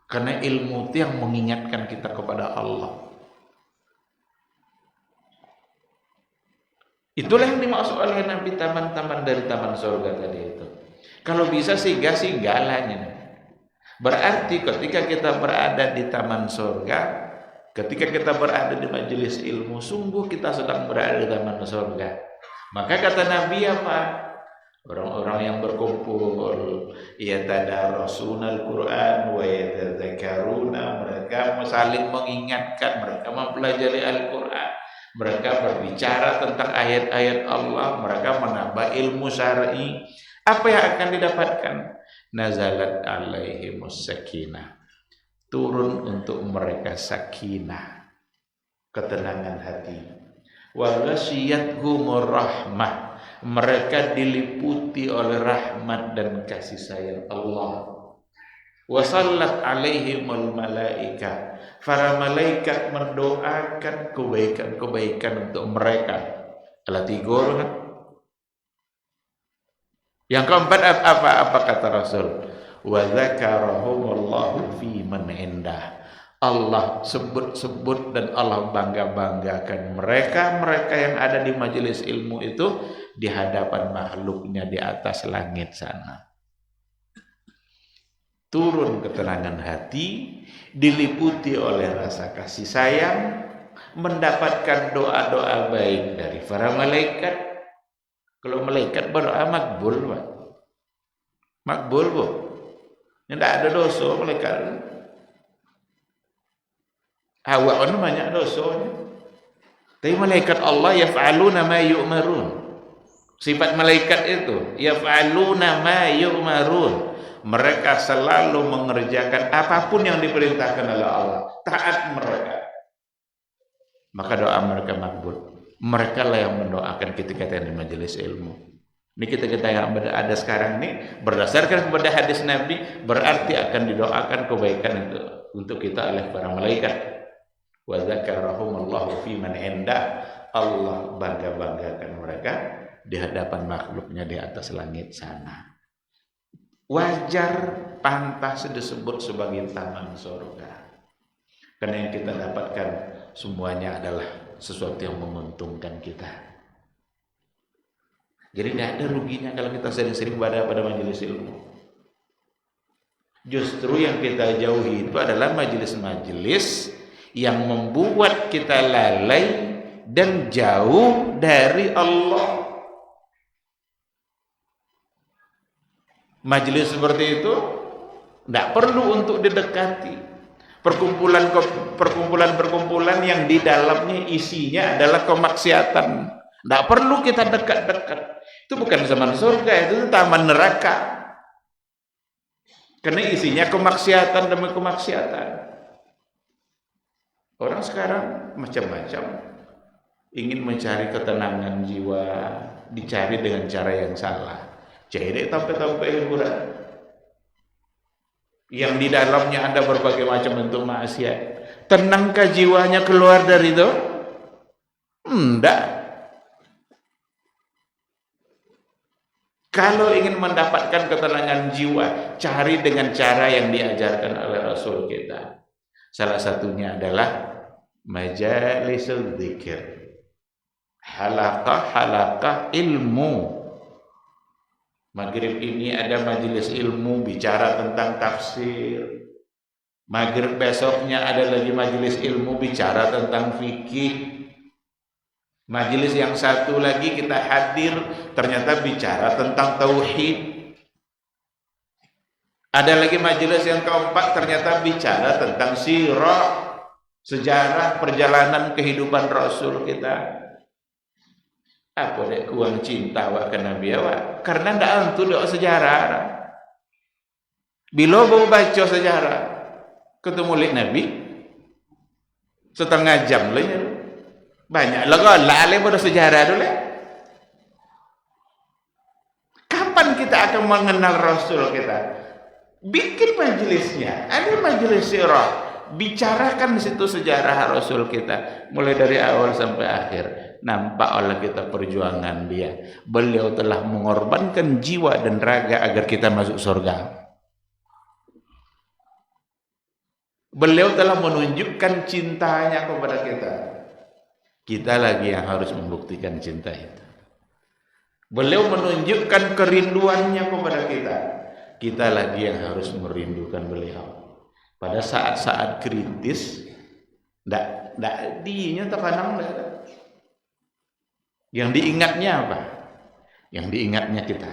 Karena ilmu itu yang mengingatkan kita kepada Allah. Itulah yang dimaksud oleh Nabi taman-taman dari taman surga tadi itu. Kalau bisa singgah-singgahnya. Berarti ketika kita berada di taman surga, ketika kita berada di majelis ilmu, sungguh kita sedang berada di taman surga. Maka kata Nabi apa? Orang-orang yang berkumpul, yatadarasuna al-Quran wa yatadzakaruna, mereka saling mengingatkan, mereka mempelajari Al-Quran, mereka berbicara tentang ayat-ayat Allah, mereka menambah ilmu syar'i. Apa yang akan didapatkan? Nazalat alaihimus sakinah. Turun untuk mereka sakinah, ketenangan hati. Wa ghasyiyatuhumur rahmah, mereka diliputi oleh rahmat dan kasih sayang Allah. Wa sallat alaihimul malaika, para malaikat mendoakan kebaikan-kebaikan untuk mereka. Alah tiga kan? Yang keempat apa kata Rasul? Wa dzakarahumullahu fi man indah. Allah sebut-sebut dan Allah bangga-banggakan mereka yang ada di majelis ilmu itu di hadapan makhluknya di atas langit sana. Turun ketenangan hati, diliputi oleh rasa kasih sayang, mendapatkan doa-doa baik dari para malaikat. Kalau malaikat berdoa makbul, Pak. Makbul, Bu. Tidak ada dosa malaikat. Awak itu banyak dosanya. Tapi malaikat Allah yaf'aluna ma yu'marun. Sifat malaikat itu yaf'aluna ma yu'marun. Mereka selalu mengerjakan apapun yang diperintahkan oleh Allah. Taat mereka. Maka doa mereka makbul. Mereka lah yang mendoakan kita di majelis ilmu. Ini kita yang ada sekarang ini berdasarkan kepada hadis Nabi, berarti akan didoakan kebaikan itu untuk kita oleh para malaikat. Wa dzakarahumullahu fi man indah. Allah bangga-banggakan mereka di hadapan makhluknya di atas langit sana. Wajar, pantas disebut sebagai taman surga. Karena yang kita dapatkan semuanya adalah sesuatu yang menguntungkan kita. Jadi tidak ada ruginya kalau kita sering-sering berada pada majelis ilmu. Justru yang kita jauhi itu adalah majelis-majelis yang membuat kita lalai dan jauh dari Allah. Majelis seperti itu tidak perlu untuk didekati. Perkumpulan yang di dalamnya isinya adalah kemaksiatan. Tidak perlu kita dekat-dekat. Itu bukan zaman surga, itu taman neraka. Karena isinya kemaksiatan demi kemaksiatan. Orang sekarang macam-macam. Ingin mencari ketenangan jiwa, dicari dengan cara yang salah. Jadi tampai-tampai hiburan. Yang di dalamnya ada berbagai macam bentuk maksiat. Tenangkah jiwanya keluar dari itu? Enggak. Kalau ingin mendapatkan ketenangan jiwa, cari dengan cara yang diajarkan oleh Rasul kita. Salah satunya adalah majalisul dzikir. Halaqah ilmu. Maghrib ini ada majelis ilmu bicara tentang tafsir. Maghrib besoknya ada lagi majelis ilmu bicara tentang fikih. Majelis yang satu lagi kita hadir ternyata bicara tentang tauhid. Ada lagi majelis yang keempat ternyata bicara tentang sirah, sejarah perjalanan kehidupan Rasul kita. Apa dek kuang cinta awak ke Nabi awak? Karena ndak antu dok sejarah. Bila mau baca sejarah ketemu lihat Nabi setengah jam lah. Banyak lah pada sejarah dulu. Kapan kita akan mengenal Rasul kita? Bikin majelisnya. Ada majelis sirah. Bicarakan di situ sejarah Rasul kita. Mulai dari awal sampai akhir. Nampak oleh kita perjuangan dia. Beliau telah mengorbankan jiwa dan raga agar kita masuk surga. Beliau telah menunjukkan cintanya kepada kita. Kita lagi yang harus membuktikan cinta itu. Beliau menunjukkan kerinduannya kepada kita. Kita lagi yang harus merindukan beliau. Pada saat-saat kritis, ndak dinya terkanang. Yang diingatnya apa? Yang diingatnya kita.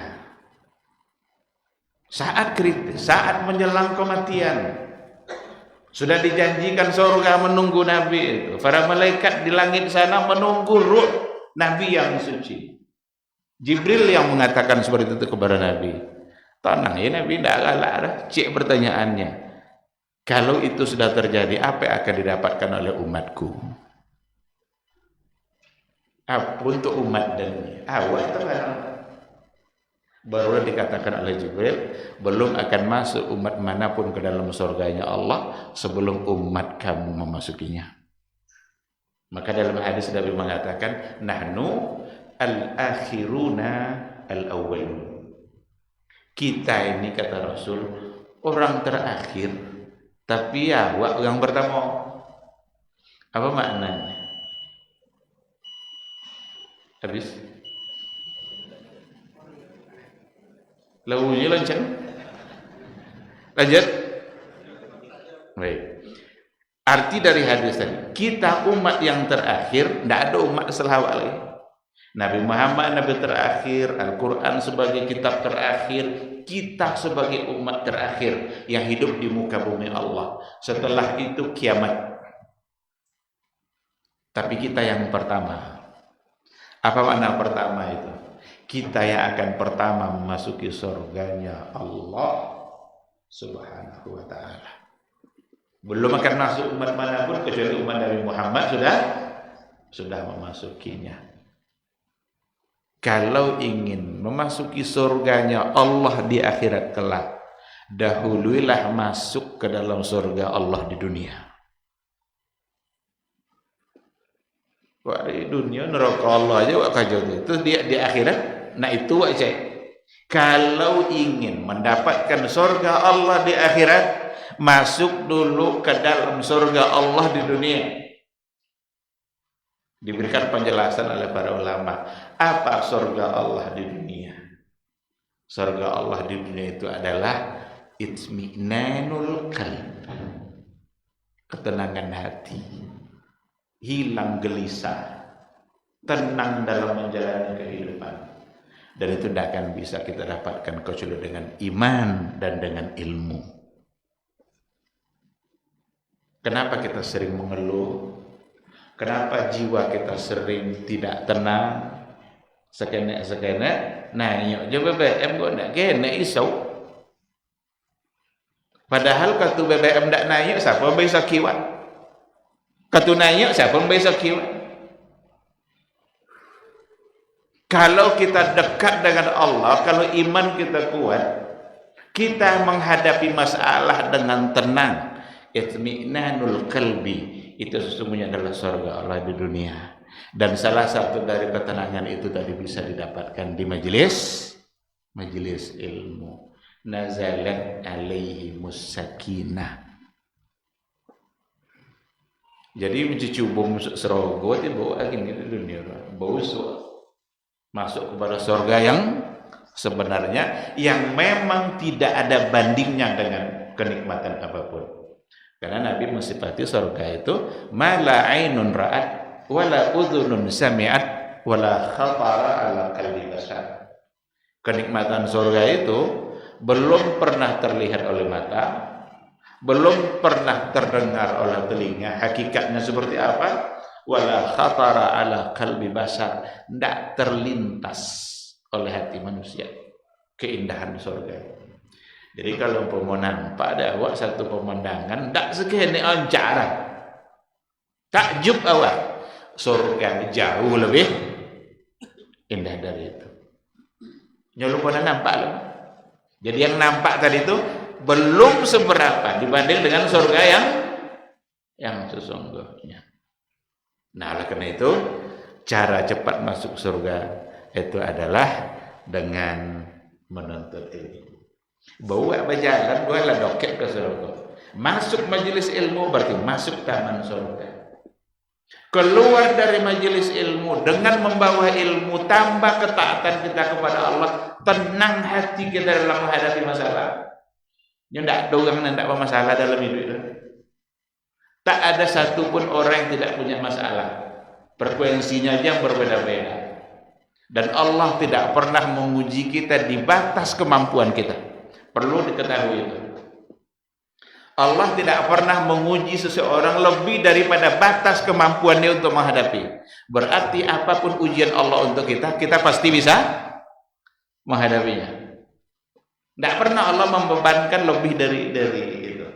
Saat kritis, saat menjelang kematian. Sudah dijanjikan surga menunggu Nabi itu. Para malaikat di langit sana menunggu ruh Nabi yang suci. Jibril yang mengatakan seperti itu kepada Nabi. Tenang ya Nabi, tidak galak. Cik pertanyaannya. Kalau itu sudah terjadi, apa yang akan didapatkan oleh umatku? Apa untuk umat dan awak terkadang. Barulah dikatakan oleh Jibril, belum akan masuk umat manapun ke dalam surganya Allah sebelum umat kamu memasukinya. Maka dalam hadis Nabi mengatakan, nahnu al-akhiruna al-awwalun. Kita ini kata Rasul orang terakhir, tapi ya yang pertama. Apa maknanya? Habis? Launya lancang. Lanjut. Baik. Arti dari hadis tadi, kita umat yang terakhir, tidak ada umat setelah lagi. Nabi Muhammad Nabi terakhir, Al-Quran sebagai kitab terakhir, kita sebagai umat terakhir yang hidup di muka bumi Allah. Setelah itu kiamat. Tapi kita yang pertama. Apa makna pertama itu? Kita yang akan pertama memasuki surganya Allah Subhanahu wa ta'ala. Belum akan masuk umat manapun kecuali umat Nabi Muhammad sudah memasukinya. Kalau ingin memasuki surganya Allah di akhirat kelak, dahuluilah masuk ke dalam surga Allah di dunia. Wah, di dunia neraka Allah aja wak kajau itu di akhirat. Nah itu wak cek. Kalau ingin mendapatkan surga Allah di akhirat, masuk dulu ke dalam surga Allah di dunia. Diberikan penjelasan oleh para ulama. Apa surga Allah di dunia? Surga Allah di dunia itu adalah itminanul qalb. ketenangan hati, hilang gelisah, tenang dalam menjalani kehidupan. Dan itu tidak akan bisa kita dapatkan kecuali dengan iman dan dengan ilmu. Kenapa kita sering mengeluh? Kenapa jiwa kita sering tidak tenang? Sekenek-sekenek, naik je BBM kok ndak kene isau. Padahal katu BBM ndak naik, siapa bisa kiwat? Katu naik, siapa bisa kiwat? Kalau kita dekat dengan Allah, kalau iman kita kuat, kita menghadapi masalah dengan tenang. Itminanul qalbi, itu sesungguhnya adalah surga Allah di dunia. Dan salah satu dari ketenangan itu tadi bisa didapatkan di majelis ilmu. Nazalat alaihi musakinah. Jadi mencuci bom serogo itu bawa angin di dunia, bau masuk kepada surga yang sebenarnya, yang memang tidak ada bandingnya dengan kenikmatan apapun. Karena Nabi mensifati surga itu mala ainun ra'at wala udhunun sami'at wala khatara ala qalbi bashar. Kenikmatan surga itu belum pernah terlihat oleh mata, belum pernah terdengar oleh telinga. Hakikatnya seperti apa? Wala khatara ala qalbi bashar, tidak terlintas oleh hati manusia keindahan surga. Jadi kalau mau nampak ada awak satu pemandangan, tak sekene ancara, takjub awak, surga jauh lebih indah dari itu. Jangan lupa nampak loh. Jadi yang nampak tadi itu belum seberapa dibanding dengan surga yang sesungguhnya. Nah, oleh karena itu cara cepat masuk surga itu adalah dengan menuntut ilmu. Bawa berjalan lah doket ke surga. Masuk majelis ilmu berarti masuk taman surga. Keluar dari majelis ilmu dengan membawa ilmu, tambah ketaatan kita kepada Allah, tenang hati kita dalam menghadapi masalah. Ya tidak ada orang yang tidak bermasalah dalam hidup itu. Tak ada satupun orang yang tidak punya masalah. Frekuensinya yang berbeda-beda. Dan Allah tidak pernah menguji kita di batas kemampuan kita. Perlu diketahui itu. Allah tidak pernah menguji seseorang lebih daripada batas kemampuannya untuk menghadapi. Berarti apapun ujian Allah untuk kita, kita pasti bisa menghadapinya. Tidak pernah Allah membebankan lebih dari itu.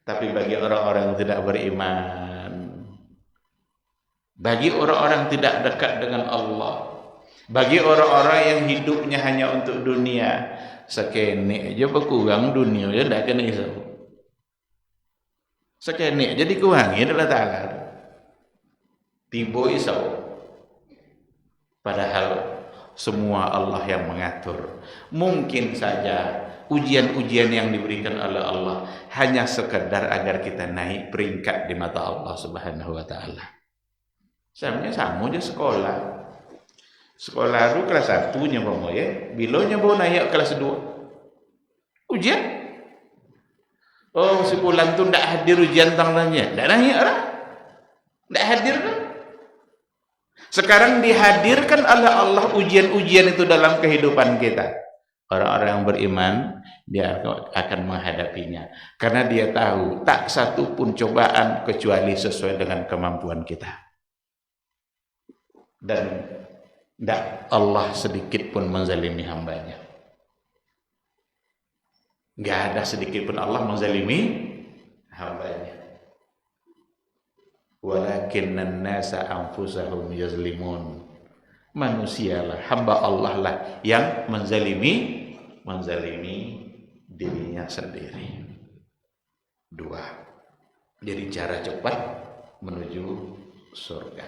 Tapi bagi orang-orang yang tidak beriman, bagi orang-orang tidak dekat dengan Allah, bagi orang-orang yang hidupnya hanya untuk dunia, sekene aja berkurang dunia ya tidak kena isu. Sekene aja dikurangi adalah ta'ala. Tibo isu. Padahal semua Allah yang mengatur. Mungkin saja ujian-ujian yang diberikan oleh Allah hanya sekedar agar kita naik peringkat di mata Allah Subhanahu wa taala. Sama aja sekolah. Sekolah itu kelas 1-nya ya. Bilanya baru naik kelas 2. Ujian. Oh, si bulan tu tidak hadir ujian tangannya. Tidak naik orang. Tidak hadir kan? Sekarang dihadirkan oleh Allah ujian-ujian itu dalam kehidupan kita. Orang-orang yang beriman, dia akan menghadapinya. Karena dia tahu, tak satu pun cobaan kecuali sesuai dengan kemampuan kita. Dan tidak Allah sedikit pun menzalimi hambanya. Tidak ada sedikit pun Allah menzalimi hambanya. Walakinnan nasa anfusahum yazlimun. Manusialah, hamba Allah lah yang menzalimi dirinya sendiri. 2. Jadi cara cepat menuju surga.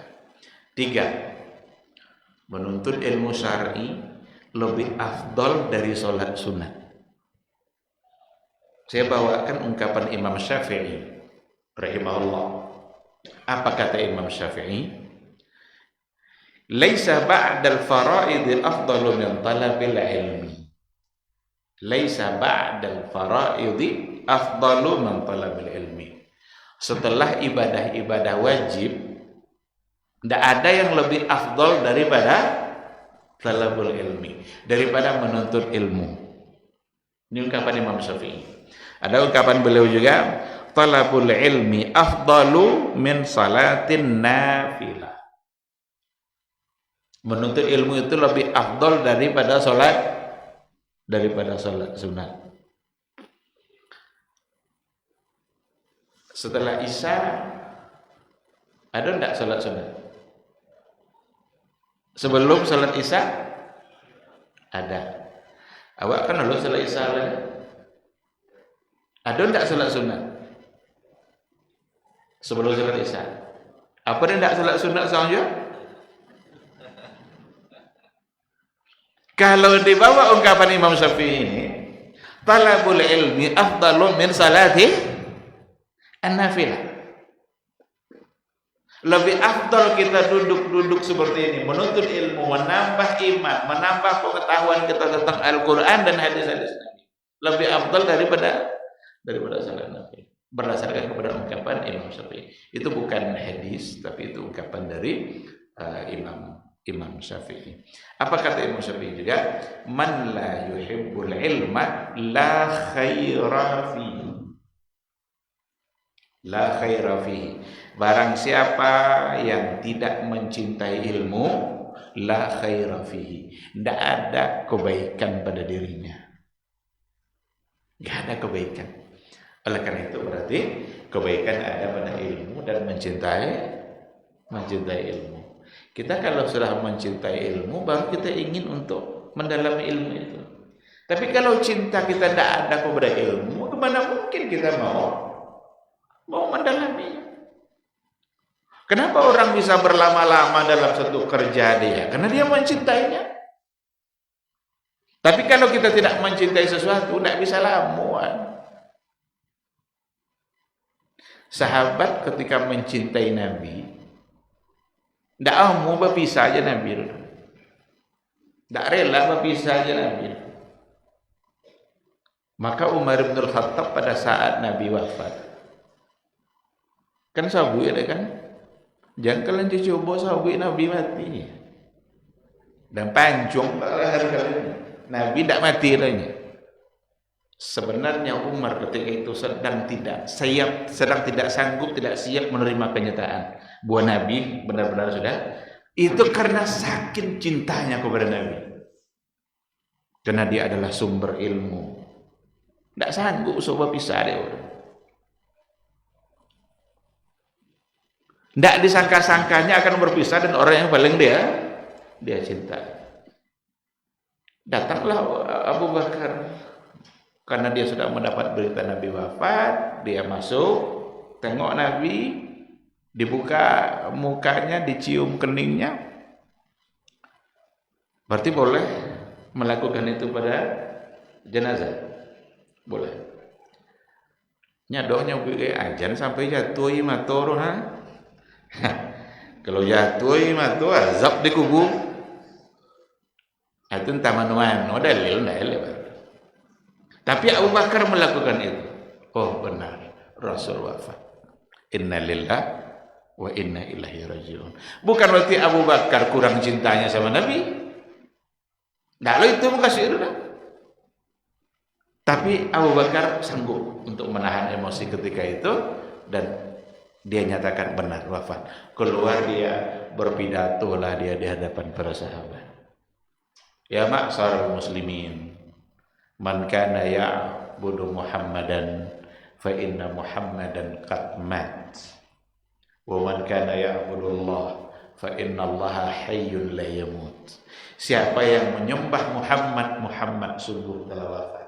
3. Menuntut ilmu syar'i lebih afdal dari sholat sunat. Saya bawakan ungkapan Imam Syafi'i rahimahullah. Apa kata Imam Syafi'i? Laisa ba'dal fara'id afdalu min talabil ilmi. Laisa ba'dal fara'id afdalu min talabil ilmi. setelah ibadah-ibadah wajib, tidak ada yang lebih afdol daripada talabul ilmi, daripada menuntut ilmu. Ini ungkapan Imam Syafi'i. Ada ungkapan beliau juga, talabul ilmi afdalu min salatin nafilah. Menuntut ilmu itu lebih afdol daripada sholat sunat. Setelah Isya ada enggak sholat sunat? Sebelum sholat Isya ada. Awak kan dulu sholat Isya ada enggak sholat sunat? Sebelum sholat Isya. Apa dia enggak sholat sunat saja? Kalau dibawa ungkapan Imam Syafi'i ini, talabul ilmi afdalu min salati an-nafilah. Lebih afdal kita duduk-duduk seperti ini, menuntut ilmu, menambah iman, menambah pengetahuan kita tentang Al-Quran dan hadis-hadis Nabi. Lebih afdal daripada salat nafi. Berdasarkan kepada ungkapan Imam Syafi'i. Itu bukan hadis, tapi itu ungkapan dari Imam Syafi'i. Apa kata Imam Syafi'i juga? Man la yuhibbul ilma la khaira fihi. La khaira fihi. Barang siapa yang tidak mencintai ilmu, la khaira fihi. Tidak ada kebaikan pada dirinya. Tidak ada kebaikan. Oleh karena itu berarti kebaikan ada pada ilmu dan mencintai ilmu. Kita kalau sudah mencintai ilmu, baru kita ingin untuk mendalami ilmu itu. Tapi kalau cinta kita tidak ada kepada ilmu, kemana mungkin kita mau mendalami? Kenapa orang bisa berlama-lama dalam satu kerja dia? Karena dia mencintainya. Tapi kalau kita tidak mencintai sesuatu, tidak bisa lama. Sahabat ketika mencintai Nabi, tidak mau berpisah aja Nabi. Tidak rela berpisah aja Nabi. Maka Umar bin Khattab pada saat Nabi wafat, kan sahabat ada kan? Jangan kalian coba sahabat Nabi mati. Dan pancung Nabi tidak mati lagi. Sebenarnya Umar ketika itu sedang tidak sanggup, tidak siap menerima kenyataan bahwa Nabi benar-benar sudah. Itu karena saking cintanya kepada Nabi. Karena dia adalah sumber ilmu. Tidak sanggup coba pisah dia. Tidak disangka-sangkanya akan berpisah dan orang yang paling dia cinta. Datanglah Abu Bakar. Karena dia sudah mendapat berita Nabi wafat, dia masuk, tengok Nabi, dibuka mukanya, dicium keningnya. Berarti boleh melakukan itu pada jenazah? Boleh. Nyadohnya ajan sampai jatuh matoro ha? Kalau jatuh matu azab di kubur. Itu entah mana dalil. Tapi Abu Bakar melakukan itu. Oh benar, Rasul wafat. Inna lillah wa inna ilaihi rajiun. Bukan berarti Abu Bakar kurang cintanya sama Nabi. Nah, lo itu makasih itu dah. Tapi Abu Bakar sanggup untuk menahan emosi ketika itu dan dia nyatakan benar wafat. Keluar dia berpidato lah dia di hadapan para sahabat. Ya ma'syarul muslimin, man kana ya'budu Muhammadan fa inna Muhammadan qad mat. Wa man kana ya'budu Allah fa inna Allah hayyun la yamut. Siapa yang menyembah Muhammad, Muhammad sungguh telah wafat.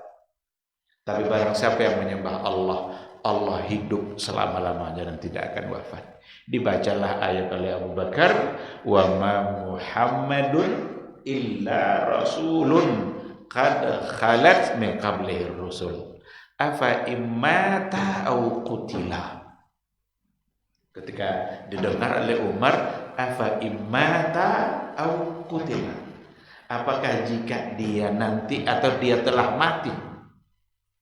Tapi barang siapa yang menyembah Allah, Allah hidup selama-lamanya dan tidak akan wafat. Dibacalah ayat oleh Abu Bakar, wa ma Muhammadun illa rasulun qad khalat min qablihi rusul afa immata au qutila. Ketika didengar oleh Umar, afa immata au qutila, apakah jika dia nanti atau dia telah mati,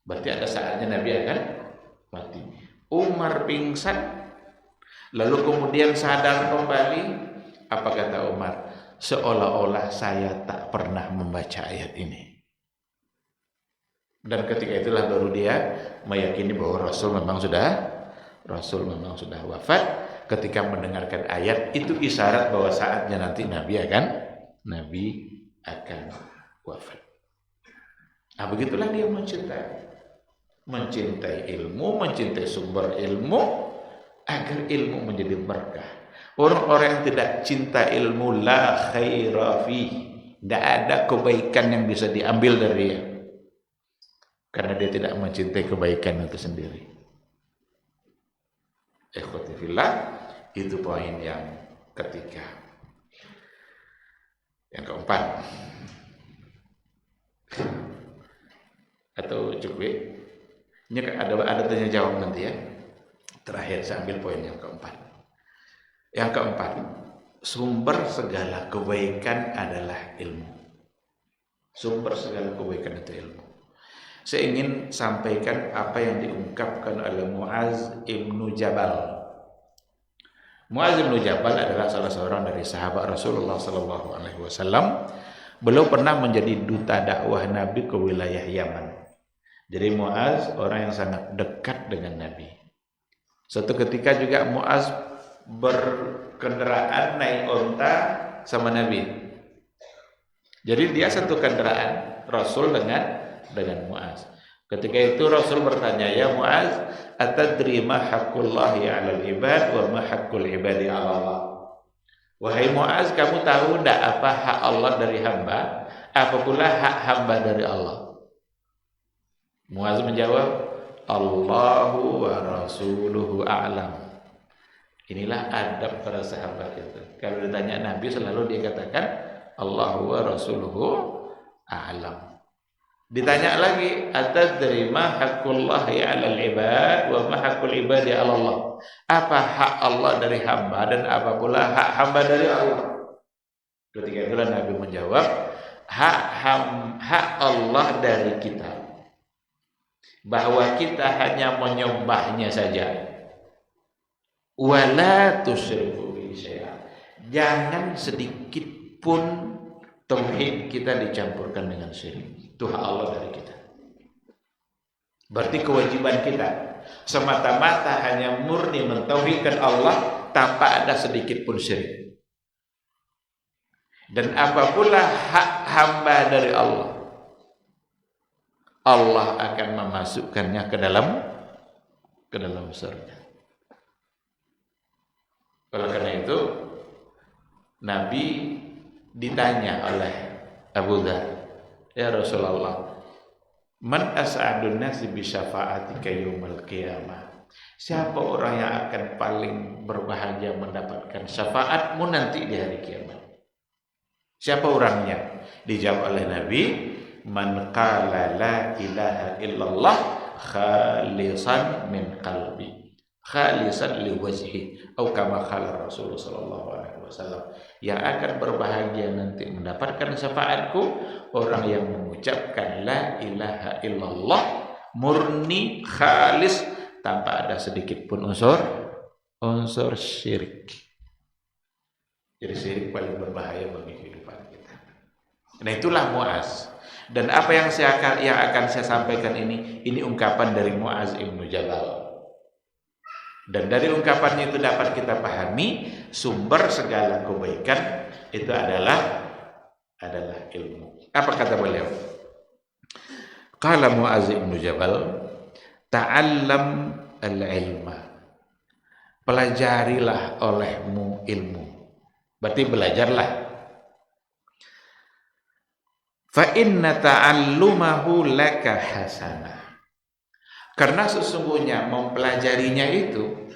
berarti ada saatnya Nabi akan mati. Umar pingsan, lalu kemudian sadar kembali. Apa kata Umar? Seolah-olah saya tak pernah membaca ayat ini. Dan ketika itulah baru dia meyakini bahwa Rasul memang sudah wafat. Ketika mendengarkan ayat itu isyarat bahwa saatnya nanti Nabi akan wafat. Nah, begitulah dia mencintai ilmu, mencintai sumber ilmu agar ilmu menjadi berkah. Orang-orang yang tidak cinta ilmu la khaira fi, tidak ada kebaikan yang bisa diambil dari dia, karena dia tidak mencintai kebaikan itu sendiri. Ikhwati fillah, itu poin yang ketiga. Yang keempat, atau cukup? Ini ada tanya jawab nanti ya. Terakhir saya ambil poin yang keempat. Yang keempat, sumber segala kebaikan adalah ilmu. Sumber segala kebaikan itu ilmu. Saya ingin sampaikan apa yang diungkapkan oleh Muaz ibnu Jabal. Muaz ibnu Jabal adalah salah seorang dari sahabat Rasulullah Sallallahu Alaihi Wasallam. Beliau pernah menjadi duta dakwah Nabi ke wilayah Yaman. Jadi Muaz orang yang sangat dekat dengan Nabi. Suatu ketika juga Muaz berkendaraan naik onta sama Nabi. Jadi dia satu kendaraan Rasul dengan Muaz. Ketika itu Rasul bertanya, "Ya Muaz, atadri ma haqqullahi 'alal ibad wa ma haqqul ibadi 'ala Allah?" Wahai Muaz, kamu tahu enggak apa hak Allah dari hamba, apa pula hak hamba dari Allah? Muaz menjawab, "Allahu wa rasuluhu a'lam." Inilah adab para sahabat itu. Kalau ditanya Nabi selalu dia katakan Allahu wa rasuluhu a'lam. Ditanya lagi, atadri ma haqqullahi 'alal ibad wa ma haqqul ibadi 'ala Allah? Apa hak Allah dari hamba dan apa pula hak hamba dari Allah? Ketika itulah Nabi menjawab, hak Allah dari kita, bahwa kita hanya menyembahnya saja. Wala tusyriku bihi syai'a. Jangan sedikit pun tauhid kita dicampurkan dengan syirik. Itu hak Allah dari kita. Berarti kewajiban kita semata-mata hanya murni mentauhidkan Allah tanpa ada sedikit pun syirik. Dan apapun hak hamba dari Allah, Allah akan memasukkannya ke dalam surga. Oleh karena itu Nabi ditanya oleh Abu Dzar, "Ya Rasulullah, man as'adun nasi bi syafa'atika yaumil qiyamah?" Siapa orang yang akan paling berbahagia mendapatkan syafaatmu nanti di hari kiamat? Siapa orangnya? Dijawab oleh Nabi, "Man qala la ilaha illallah khalisan min qalbi, khalisan liwajhi." Atau kama qala Rasulullah sallallahu alaihi wasallam. Yang akan berbahagia nanti mendapatkan syafaatku orang yang mengucapkan la ilaha illallah murni khalis tanpa ada sedikit pun unsur syirik. Jadi syirik paling berbahaya bagi kehidupan kita. Nah, itulah Muaz. Dan apa yang akan saya sampaikan ini ungkapan dari Muaz ibnu Jabal. Dan dari ungkapannya itu dapat kita pahami sumber segala kebaikan itu adalah ilmu. Apa kata beliau? Qala Muaz ibnu Jabal, "Ta'allam al-ilma." Pelajarilah olehmu ilmu. Berarti belajarlah. Fa inna ta'allumahu laka hasanah. Karena sesungguhnya mempelajarinya itu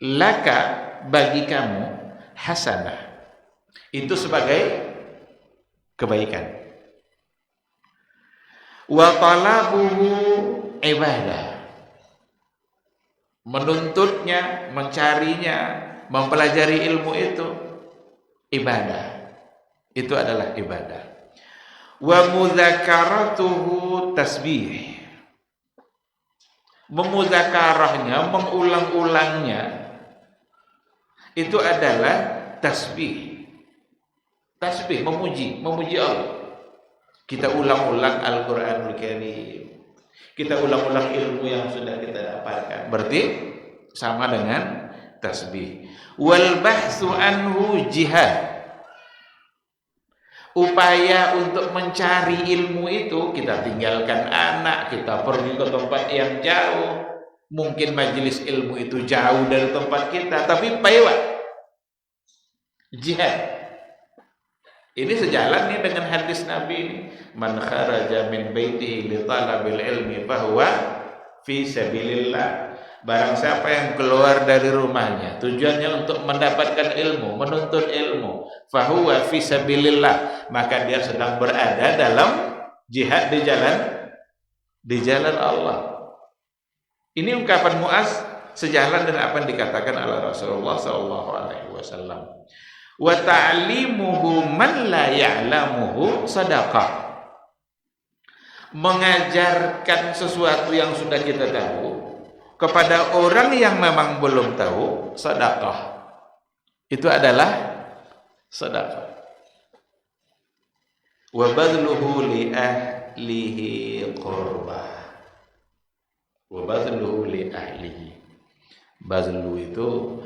laka bagi kamu hasanah. Itu sebagai kebaikan. Wa talabuhu ibadah. Menuntutnya, mencarinya, mempelajari ilmu itu ibadah. Itu adalah ibadah. Wa mudzakaratuhu tasbih. memuzakarahnya, mengulang-ulangnya itu adalah tasbih. Tasbih, memuji Allah. Kita ulang-ulang Al-Qur'anul Karim. Kita ulang-ulang ilmu yang sudah kita dapatkan. Berarti sama dengan tasbih. Wal bahsu anhu jihad. Upaya untuk mencari ilmu itu, kita tinggalkan anak, kita pergi ke tempat yang jauh. Mungkin majelis ilmu itu jauh dari tempat kita, tapi upaya jihad. Ini sejalan nih dengan hadis Nabi ini. Man kharaja min baitihi li talabil ilmi fahuwa fi sabilillah. Barang siapa yang keluar dari rumahnya tujuannya untuk mendapatkan ilmu, menuntut ilmu, fahuwa fi sabilillah, maka dia sedang berada dalam jihad di jalan Allah. Ini ungkapan Muaz sejalan dengan apa yang dikatakan oleh Rasulullah sallallahu alaihi wasallam. Wa ta'limuhu man la ya'lamuhu sadaqah. Mengajarkan sesuatu yang sudah kita tahu kepada orang yang memang belum tahu, sedekah. Itu adalah sedekah. Wa badluhu li ahlihi qurbah. Wa badluhu li ahlihi. Badlu itu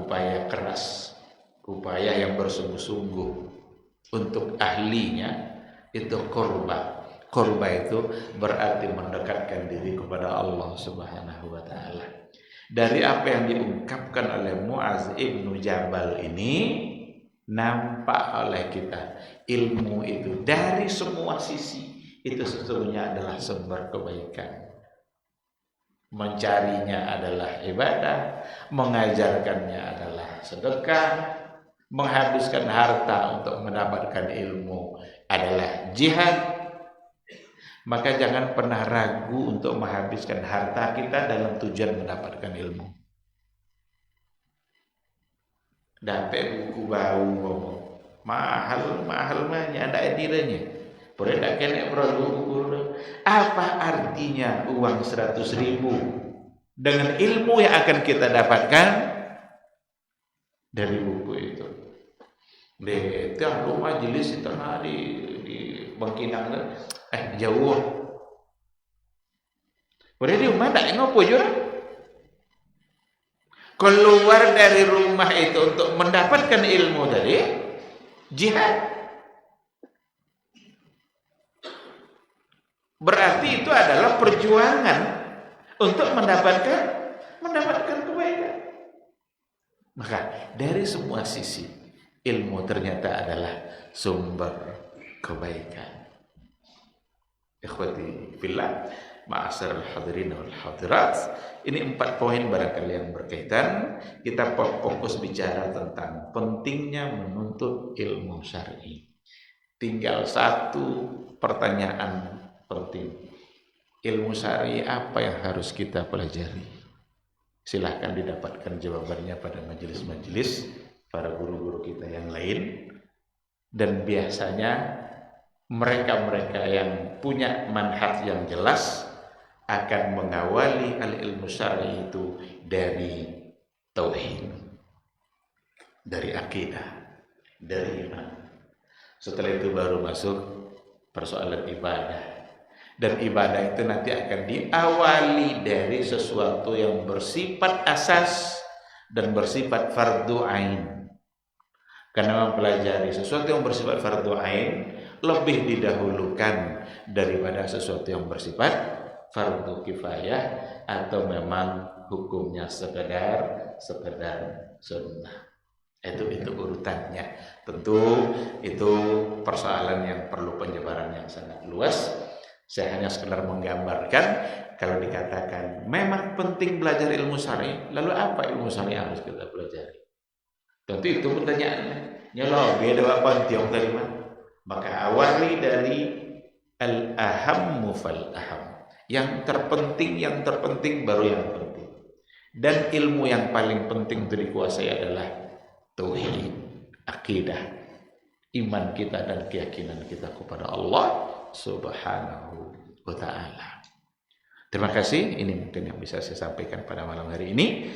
upaya keras, upaya yang bersungguh-sungguh untuk ahlinya, itu qurbah. Qurba itu berarti mendekatkan diri kepada Allah Subhanahu wa taala. Dari apa yang diungkapkan oleh Muaz ibnu Jabal ini, nampak oleh kita ilmu itu dari semua sisi itu sesungguhnya adalah sumber kebaikan. Mencarinya adalah ibadah, mengajarkannya adalah sedekah, menghabiskan harta untuk mendapatkan ilmu adalah jihad. Maka jangan pernah ragu untuk menghabiskan harta kita dalam tujuan mendapatkan ilmu. Dapat buku bau ngomong mahal mahnya ada ediranya. Boleh tak kena perlu. Apa artinya uang 100.000 dengan ilmu yang akan kita dapatkan dari buku itu? Itu majelis itu di Bangkinang jauh. Boleh di rumah tak ngopo juga. Keluar dari rumah itu untuk mendapatkan ilmu tadi, jihad. Berarti itu adalah perjuangan untuk mendapatkan kebaikan. Maka dari semua sisi ilmu ternyata adalah sumber kebaikan. Ikhwati fillah, ma'asyiral hadirin wal hadirat, ini 4 poin barangkali yang berkaitan. Kita fokus bicara tentang pentingnya menuntut ilmu syar'i. Tinggal 1 pertanyaan penting. Ilmu syar'i apa yang harus kita pelajari? Silahkan didapatkan jawabannya pada majelis-majelis para guru-guru kita yang lain. Dan biasanya mereka-mereka yang punya manhaj yang jelas akan mengawali al-ilmu syar'i itu dari tauhid, dari akidah, dari iman. Setelah itu baru masuk persoalan ibadah. Dan ibadah itu nanti akan diawali dari sesuatu yang bersifat asas dan bersifat fardu ain. Karena mempelajari sesuatu yang bersifat fardu ain lebih didahulukan daripada sesuatu yang bersifat fardu kifayah atau memang hukumnya sekedar sunnah. Itu urutannya. Tentu itu persoalan yang perlu penyebaran yang sangat luas. Saya hanya sekedar menggambarkan kalau dikatakan memang penting belajar ilmu syar'i, lalu apa ilmu syar'i yang harus kita pelajari? Tentu itu pertanyaannya. Nyalo beda apa tiang terima. Maka awali dari al-ahammu fal-aham. Yang terpenting baru yang penting. Dan ilmu yang paling penting untuk dikuasai adalah tauhid, akidah, iman kita dan keyakinan kita kepada Allah Subhanahu wa ta'ala. Terima kasih, ini mungkin yang bisa saya sampaikan pada malam hari ini.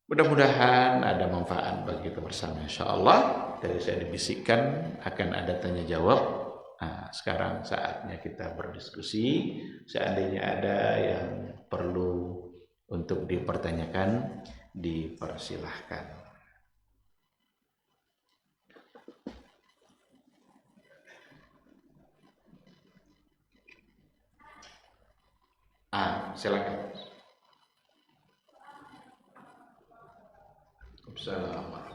Mudah-mudahan ada manfaat bagi kita bersama, insya Allah. Tadi saya dibisikkan akan ada tanya jawab. Nah, sekarang saatnya kita berdiskusi. Seandainya ada yang perlu untuk dipertanyakan, dipersilahkan. Silakan. Assalamualaikum.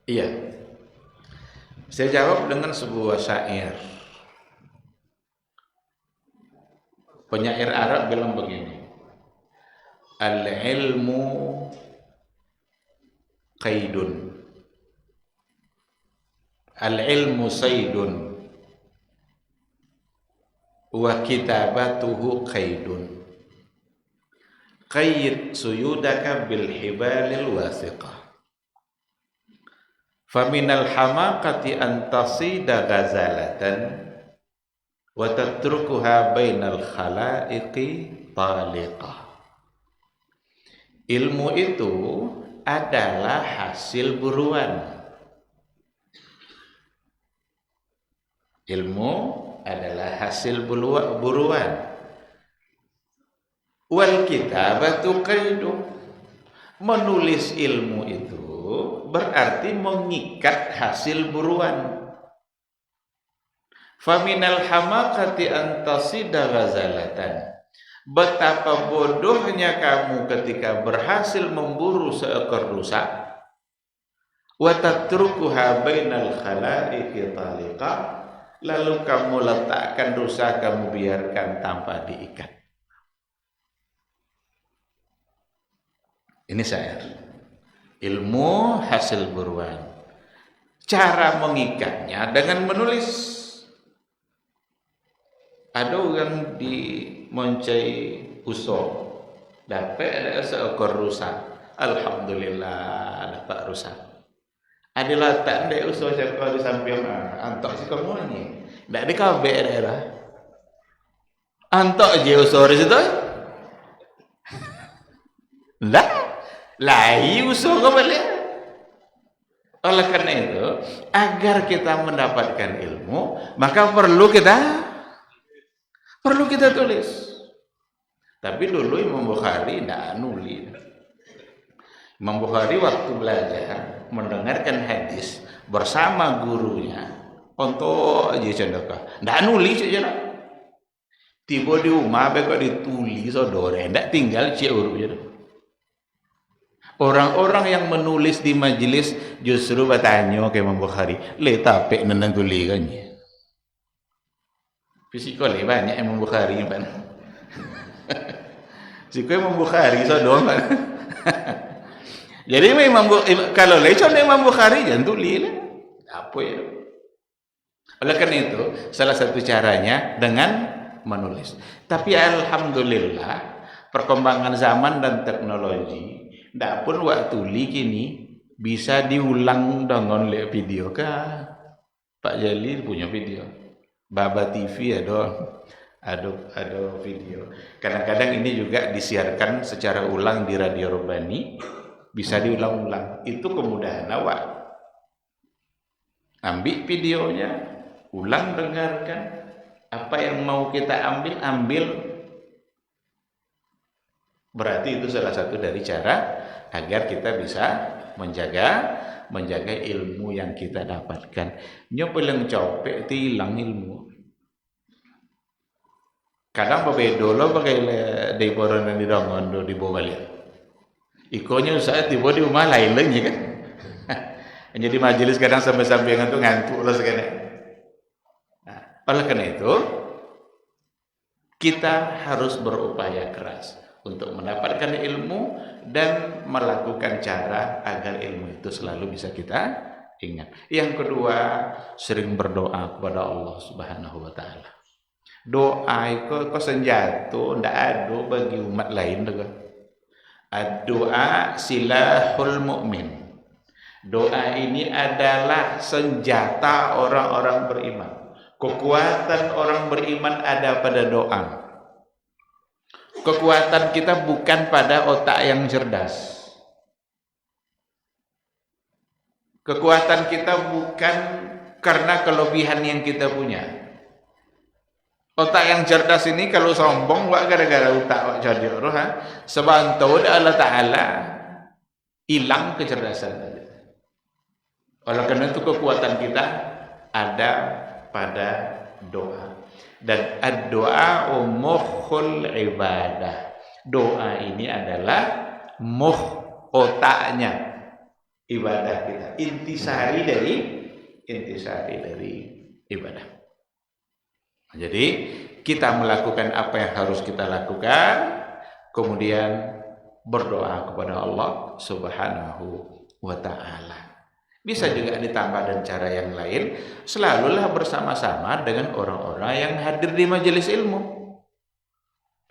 Iya, saya jawab dengan sebuah syair. Penyair Arab bilang begini, al-ilmu qaidun, al-ilmu saydun, wa kitabatuhu qaidun, qaid suyudaka bil hibalil wasiqah. Faminal hamaqati an tasida ghazalatan wa tatrukuha bainal khalaiqi taliqah. Ilmu itu adalah hasil buruan. Ilmu adalah hasil buruan. Wal kitabatu qaidu. Menulis ilmu itu berarti mengikat hasil buruan. Faminal hamaqati antasida ghazalatan. Betapa bodohnya kamu ketika berhasil memburu seekor rusa. Wa tatrukuha bainal khalaiqi taliqa. Lalu kamu letakkan rusa, kamu biarkan tanpa diikat. Ini syair. Ilmu hasil buruan. Cara mengikatnya dengan menulis. Ada orang di Moncai Uso dapat seekor rusa. Alhamdulillah dapat rusa. Ada letak di Uso cakap di samping antok si kamu ni. Ndak di kabeh daerah. Antok je Uso di situ. Lah Lai usul kembali. Oleh karena itu, agar kita mendapatkan ilmu, maka perlu kita tulis. Tapi dulu Imam Bukhari tidak nulis. Imam Bukhari waktu belajar mendengarkan hadis bersama gurunya, untuk aja cendaka. Tidak nulis saja. Tiba di rumah, kok ditulis saudara, tidak tinggal cek urut je. Orang-orang yang menulis di majelis justru bertanya ke Imam Bukhari, le tapek nan tulisannya. Fisiko le banyak Imam Bukhari kan. Fisiko Imam Bukhari so doang. Jadi kalau le contoh Imam Bukhari jangan tulis lah. Apa ya? Oleh karena itu, salah satu caranya dengan menulis. Tapi alhamdulillah perkembangan zaman dan teknologi, ndak pun waktu kini bisa diulang dengan video kah? Pak Jalil punya video, Baba TV ada video. Kadang-kadang ini juga disiarkan secara ulang di Radio Robani, bisa diulang-ulang. Itu kemudahan awak. Ambil videonya, ulang dengarkan. Apa yang mau kita ambil. Berarti itu salah satu dari cara agar kita bisa menjaga ilmu yang kita dapatkan. Nyopeleng copek itu hilang ilmu. Kadang bebedo lo pakai di boron di dongon di bawah balik. Ikonya saya tiba di rumah lain lagi kan. Jadi majelis kadang sampai ngantuk lo sekarang. Oleh karena itu, kita harus berupaya keras untuk mendapatkan ilmu dan melakukan cara agar ilmu itu selalu bisa kita ingat. Yang kedua, sering berdoa kepada Allah Subhanahu wa taala. Doa itu senjata ndak ada bagi umat lain juga. Doa silahul mukmin. Doa ini adalah senjata orang-orang beriman. Kekuatan orang beriman ada pada doa. Kekuatan kita bukan pada otak yang cerdas. Kekuatan kita bukan karena kelebihan yang kita punya. Otak yang cerdas ini kalau sombong wak gara-gara otak wak jadi orang, sebantu Allah Ta'ala hilang kecerdasan tadi. Oleh karena itu kekuatan kita ada pada doa. Dan ad-doa mukhul ibadah. Doa ini adalah otaknya ibadah kita. Intisari dari ibadah. Jadi kita melakukan apa yang harus kita lakukan, kemudian berdoa kepada Allah Subhanahu wa ta'ala. Bisa juga ditambah dengan cara yang lain, selalulah bersama-sama dengan orang-orang yang hadir di majelis ilmu.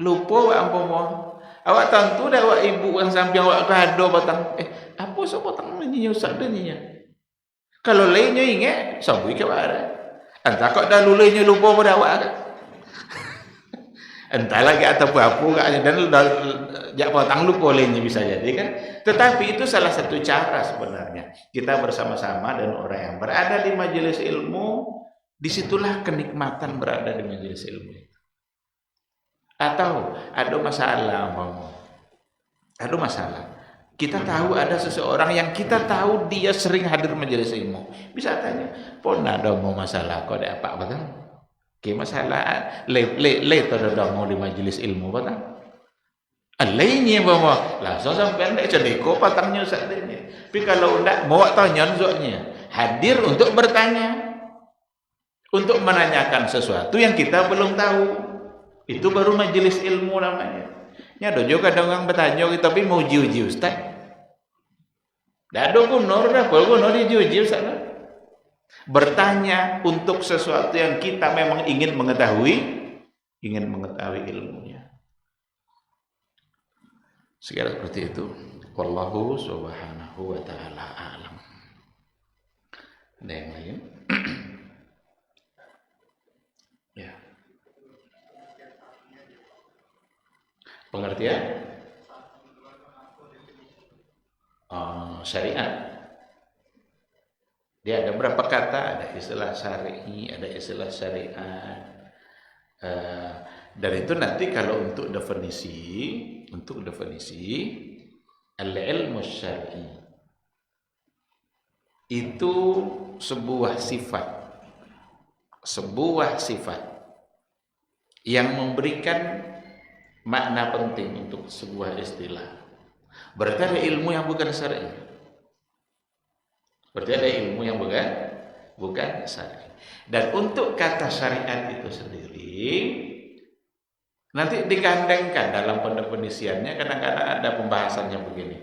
Lupa wak ampomo, awak tentu dah wak ibu yang samping awak kado batang. Apa so batang nyinya usah nyinya. Kalau lainnya ingat, sabui ke bara. Entah kok dah lulainya lupa pada awak kan. Entah lagi atau apa dan jak potang lupa lainnya bisa jadi kan. Tetapi itu salah satu cara sebenarnya kita bersama-sama dan orang yang berada di majelis ilmu, disitulah kenikmatan berada di majelis ilmu itu. Atau ada masalah, kita tahu ada seseorang yang kita tahu dia sering hadir majelis ilmu, bisa tanya, pon ada mau masalah kau ada apa betul? Ke masalah le terdang di majelis ilmu batang. Lainnya bawa langsung sampai ndak cedeko patangnya saatnya. Tapi kalau ndak mau tanya soalnya hadir untuk bertanya, untuk menanyakan sesuatu yang kita belum tahu. Itu baru majelis ilmu namanya. Nya ada juga kadang orang bertanya tapi mau uji ustaz. Ndak ada gunor dah, kalau gunor diuji ustaz. Bertanya untuk sesuatu yang kita memang ingin mengetahui ilmunya. Segala seperti itu. Wallahu subhanahu wa ta'ala a'lam. Ada yang lain? Ya. Pengertian? Syariat. Dia ada berapa kata? Ada istilah syar'i, ada istilah syariat. Dan itu nanti kalau untuk definisi al-ilmu syar'i itu sebuah sifat yang memberikan makna penting untuk sebuah istilah. Berarti ada ilmu yang bukan syar'i. Berarti ada ilmu yang bukan syar'i. Dan untuk kata syariat itu sendiri nanti digandengkan dalam pendefinisiannya. Kadang-kadang ada pembahasannya begini.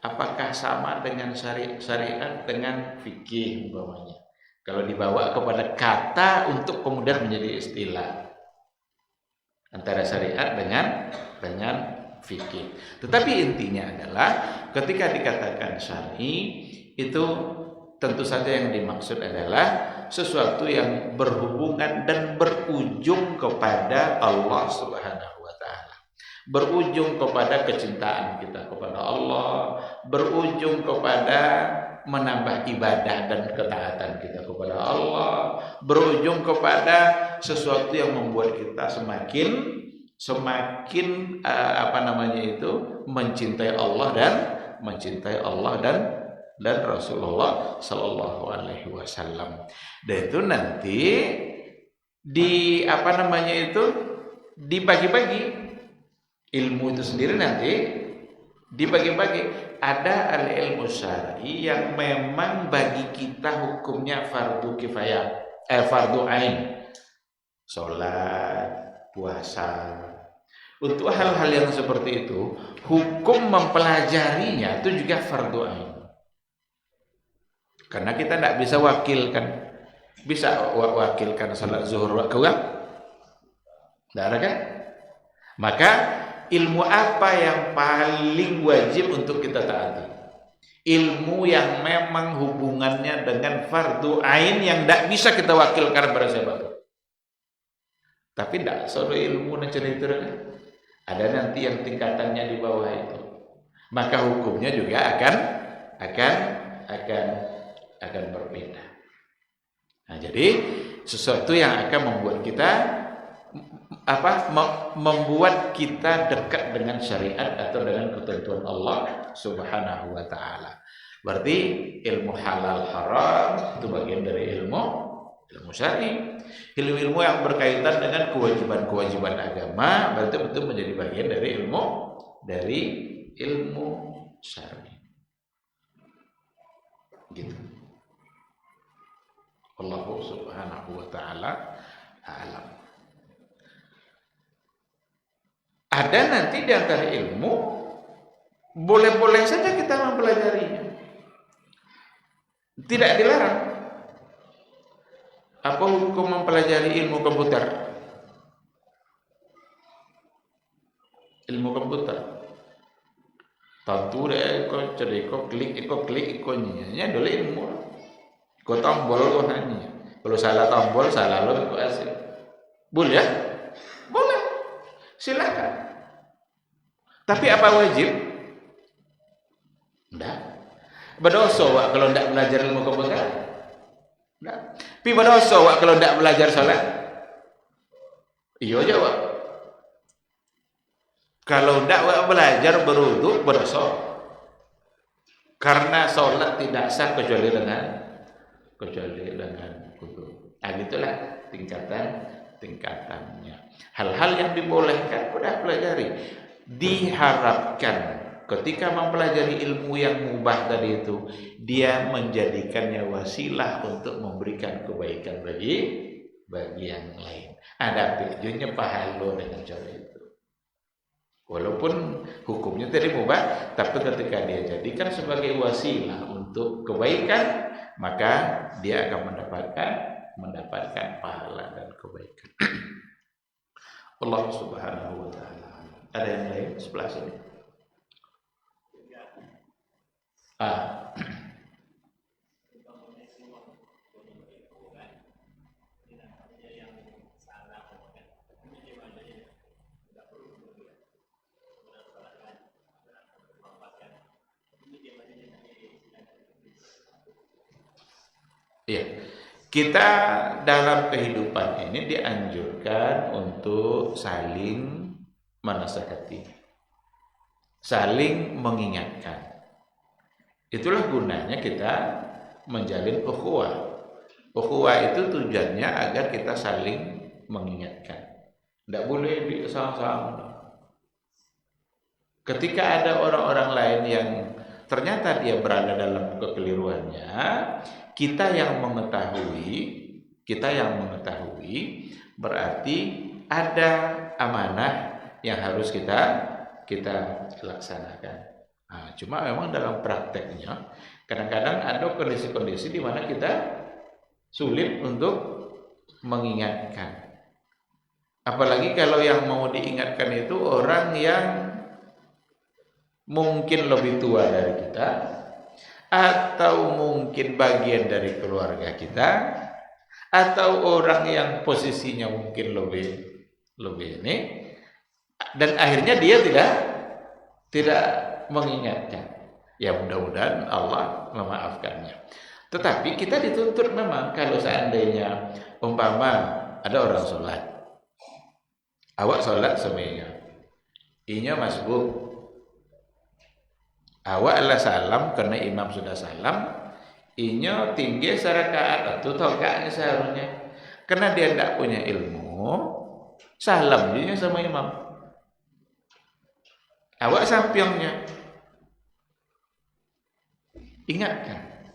Apakah sama dengan syariat dengan fikih umpamanya? Kalau dibawa kepada kata untuk kemudian menjadi istilah antara syariat dengan fikih. Tetapi intinya adalah ketika dikatakan syar'i itu tentu saja yang dimaksud adalah sesuatu yang berhubungan dan berujung kepada Allah Subhanahu wa ta'ala. Berujung kepada kecintaan kita kepada Allah, berujung kepada menambah ibadah dan ketaatan kita kepada Allah, berujung kepada sesuatu yang membuat kita semakin mencintai Allah dan Rasulullah Sallallahu Alaihi Wasallam. Dan itu nanti dibagi-bagi ilmu itu sendiri nanti dibagi-bagi. Ada al-ilmu syar'i yang memang bagi kita hukumnya fardu kifayah, fardu ain. sholat, puasa. Untuk hal-hal yang seperti itu, hukum mempelajarinya itu juga fardu ain. Karena kita tidak bisa wakilkan. Bisa wakilkan salat zuhur waktu kan? Tidak ada kan? Maka ilmu apa yang paling wajib untuk kita taati? Ilmu yang memang hubungannya dengan fardu ain yang tidak bisa kita wakilkan pada siapapun. Tapi tidak solo ilmu dan cerita kan? Ada nanti yang tingkatannya di bawah itu. Maka hukumnya juga akan berbeda. Nah, jadi sesuatu yang akan membuat kita membuat kita dekat dengan syariat atau dengan ketentuan Allah Subhanahu wa taala. Berarti ilmu halal haram itu bagian dari ilmu syar'i. Ilmu-ilmu yang berkaitan dengan kewajiban-kewajiban agama berarti betul menjadi bagian dari ilmu syar'i. Gitu. Allah Subhanahu wa taala alam. Ada nanti di antara ilmu boleh-boleh saja kita mempelajarinya. Tidak dilarang. Apa hukum mempelajari ilmu komputer? Ilmu komputer. Tentu deh, kok cerdik, kok klik, nya dulu ilmu. Kok tombol kok hanya. Kalau salah tombol, salah lo kok asik. Boleh ya? Boleh. Silakan. Tapi apa wajib? Enggak. Berdosa kalau tidak belajar ilmu komputer. Enggak. Tapi berdosa kalau tidak belajar salat. Iya jawab. Kalau tidak belajar berwudu berdosa. Karena salat tidak sah kecuali dengan wudu. Nah, gitulah tingkatannya. Hal-hal yang dibolehkan udah pelajari. Diharapkan ketika mempelajari ilmu yang mubah tadi itu, dia menjadikannya wasilah untuk memberikan kebaikan bagi yang lain. Ada tujuannya pahala dengan cara itu. Walaupun hukumnya tadi mubah, tapi ketika dia jadikan sebagai wasilah untuk kebaikan, maka dia akan mendapatkan pahala dan kebaikan. Allah Subhanahu wa taala. Ada yang lain sebelah sini? Iya. Kita dalam kehidupan ini dianjurkan untuk saling menasehati, saling mengingatkan. Itulah gunanya kita menjalin ukhuwah. Ukhuwah itu tujuannya agar kita saling mengingatkan. Tidak boleh disama-sama. Ketika ada orang-orang lain yang ternyata dia berada dalam kekeliruannya, kita yang mengetahui berarti ada amanah yang harus kita laksanakan. Nah, cuma memang dalam prakteknya kadang-kadang ada kondisi-kondisi di mana kita sulit untuk mengingatkan. Apalagi kalau yang mau diingatkan itu orang yang mungkin lebih tua dari kita, atau mungkin bagian dari keluarga kita, atau orang yang posisinya mungkin lebih ini, dan akhirnya dia tidak mengingatkan. Ya mudah-mudahan Allah memaafkannya. Tetapi kita dituntut memang kalau seandainya umpama ada orang sholat, awak sholat semenya, inya masbuk, awak adalah salam karena imam sudah salam, inya tinggi serakaat atau tokaknya seharusnya. Karena dia tidak punya ilmu, salam dia sama imam. Awak sampingnya ingatkan.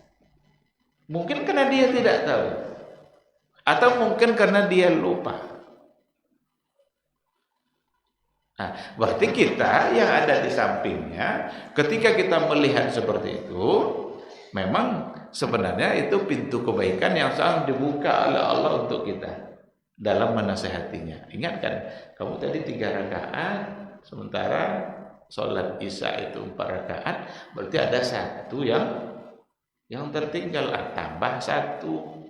Mungkin karena dia tidak tahu, atau mungkin karena dia lupa. Nah, berarti kita yang ada di sampingnya, ketika kita melihat seperti itu, memang sebenarnya itu pintu kebaikan yang selalu dibuka oleh Allah untuk kita dalam menasehatinya. Ingat kan, kamu tadi 3 rakaat, sementara sholat isya itu 4 rakaat, berarti ada satu yang tertinggal. Tambah satu.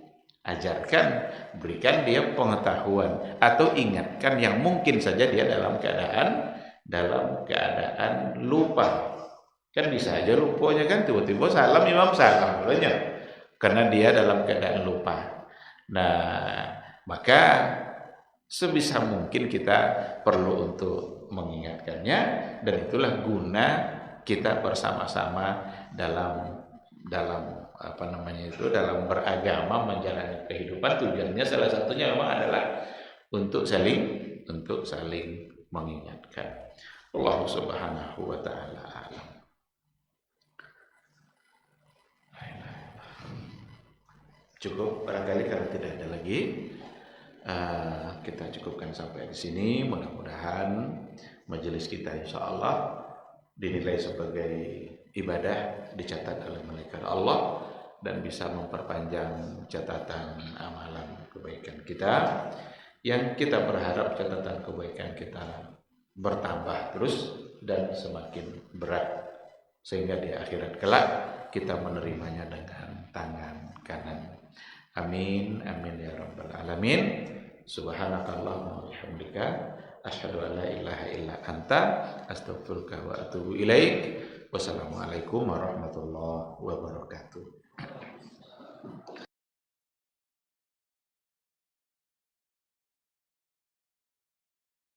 Ajarkan, berikan dia pengetahuan atau ingatkan yang mungkin saja dia dalam keadaan lupa. Kan bisa aja lupanya kan, tiba-tiba salam imam salam karena dia dalam keadaan lupa. Nah, maka sebisa mungkin kita perlu untuk mengingatkannya, dan itulah guna kita bersama-sama dalam dalam beragama, menjalani kehidupan. Tujuannya salah satunya memang adalah untuk saling mengingatkan. Allah Subhanahu wa taala alam. Cukup barangkali kalau tidak ada lagi, kita cukupkan sampai di sini. Mudah-mudahan majelis kita insyaallah dinilai sebagai ibadah, dicatat oleh malaikat Allah, dan bisa memperpanjang catatan amalan kebaikan kita, yang kita berharap catatan kebaikan kita bertambah terus dan semakin berat, sehingga di akhirat kelak kita menerimanya dengan tangan kanan. Amin amin ya rabbal alamin. Subhanakallahumma wa bihamdika asyhadu an la ilaha illa anta astaghfiruka wa atubu ilaik. Wassalamualaikum warahmatullahi wabarakatuh.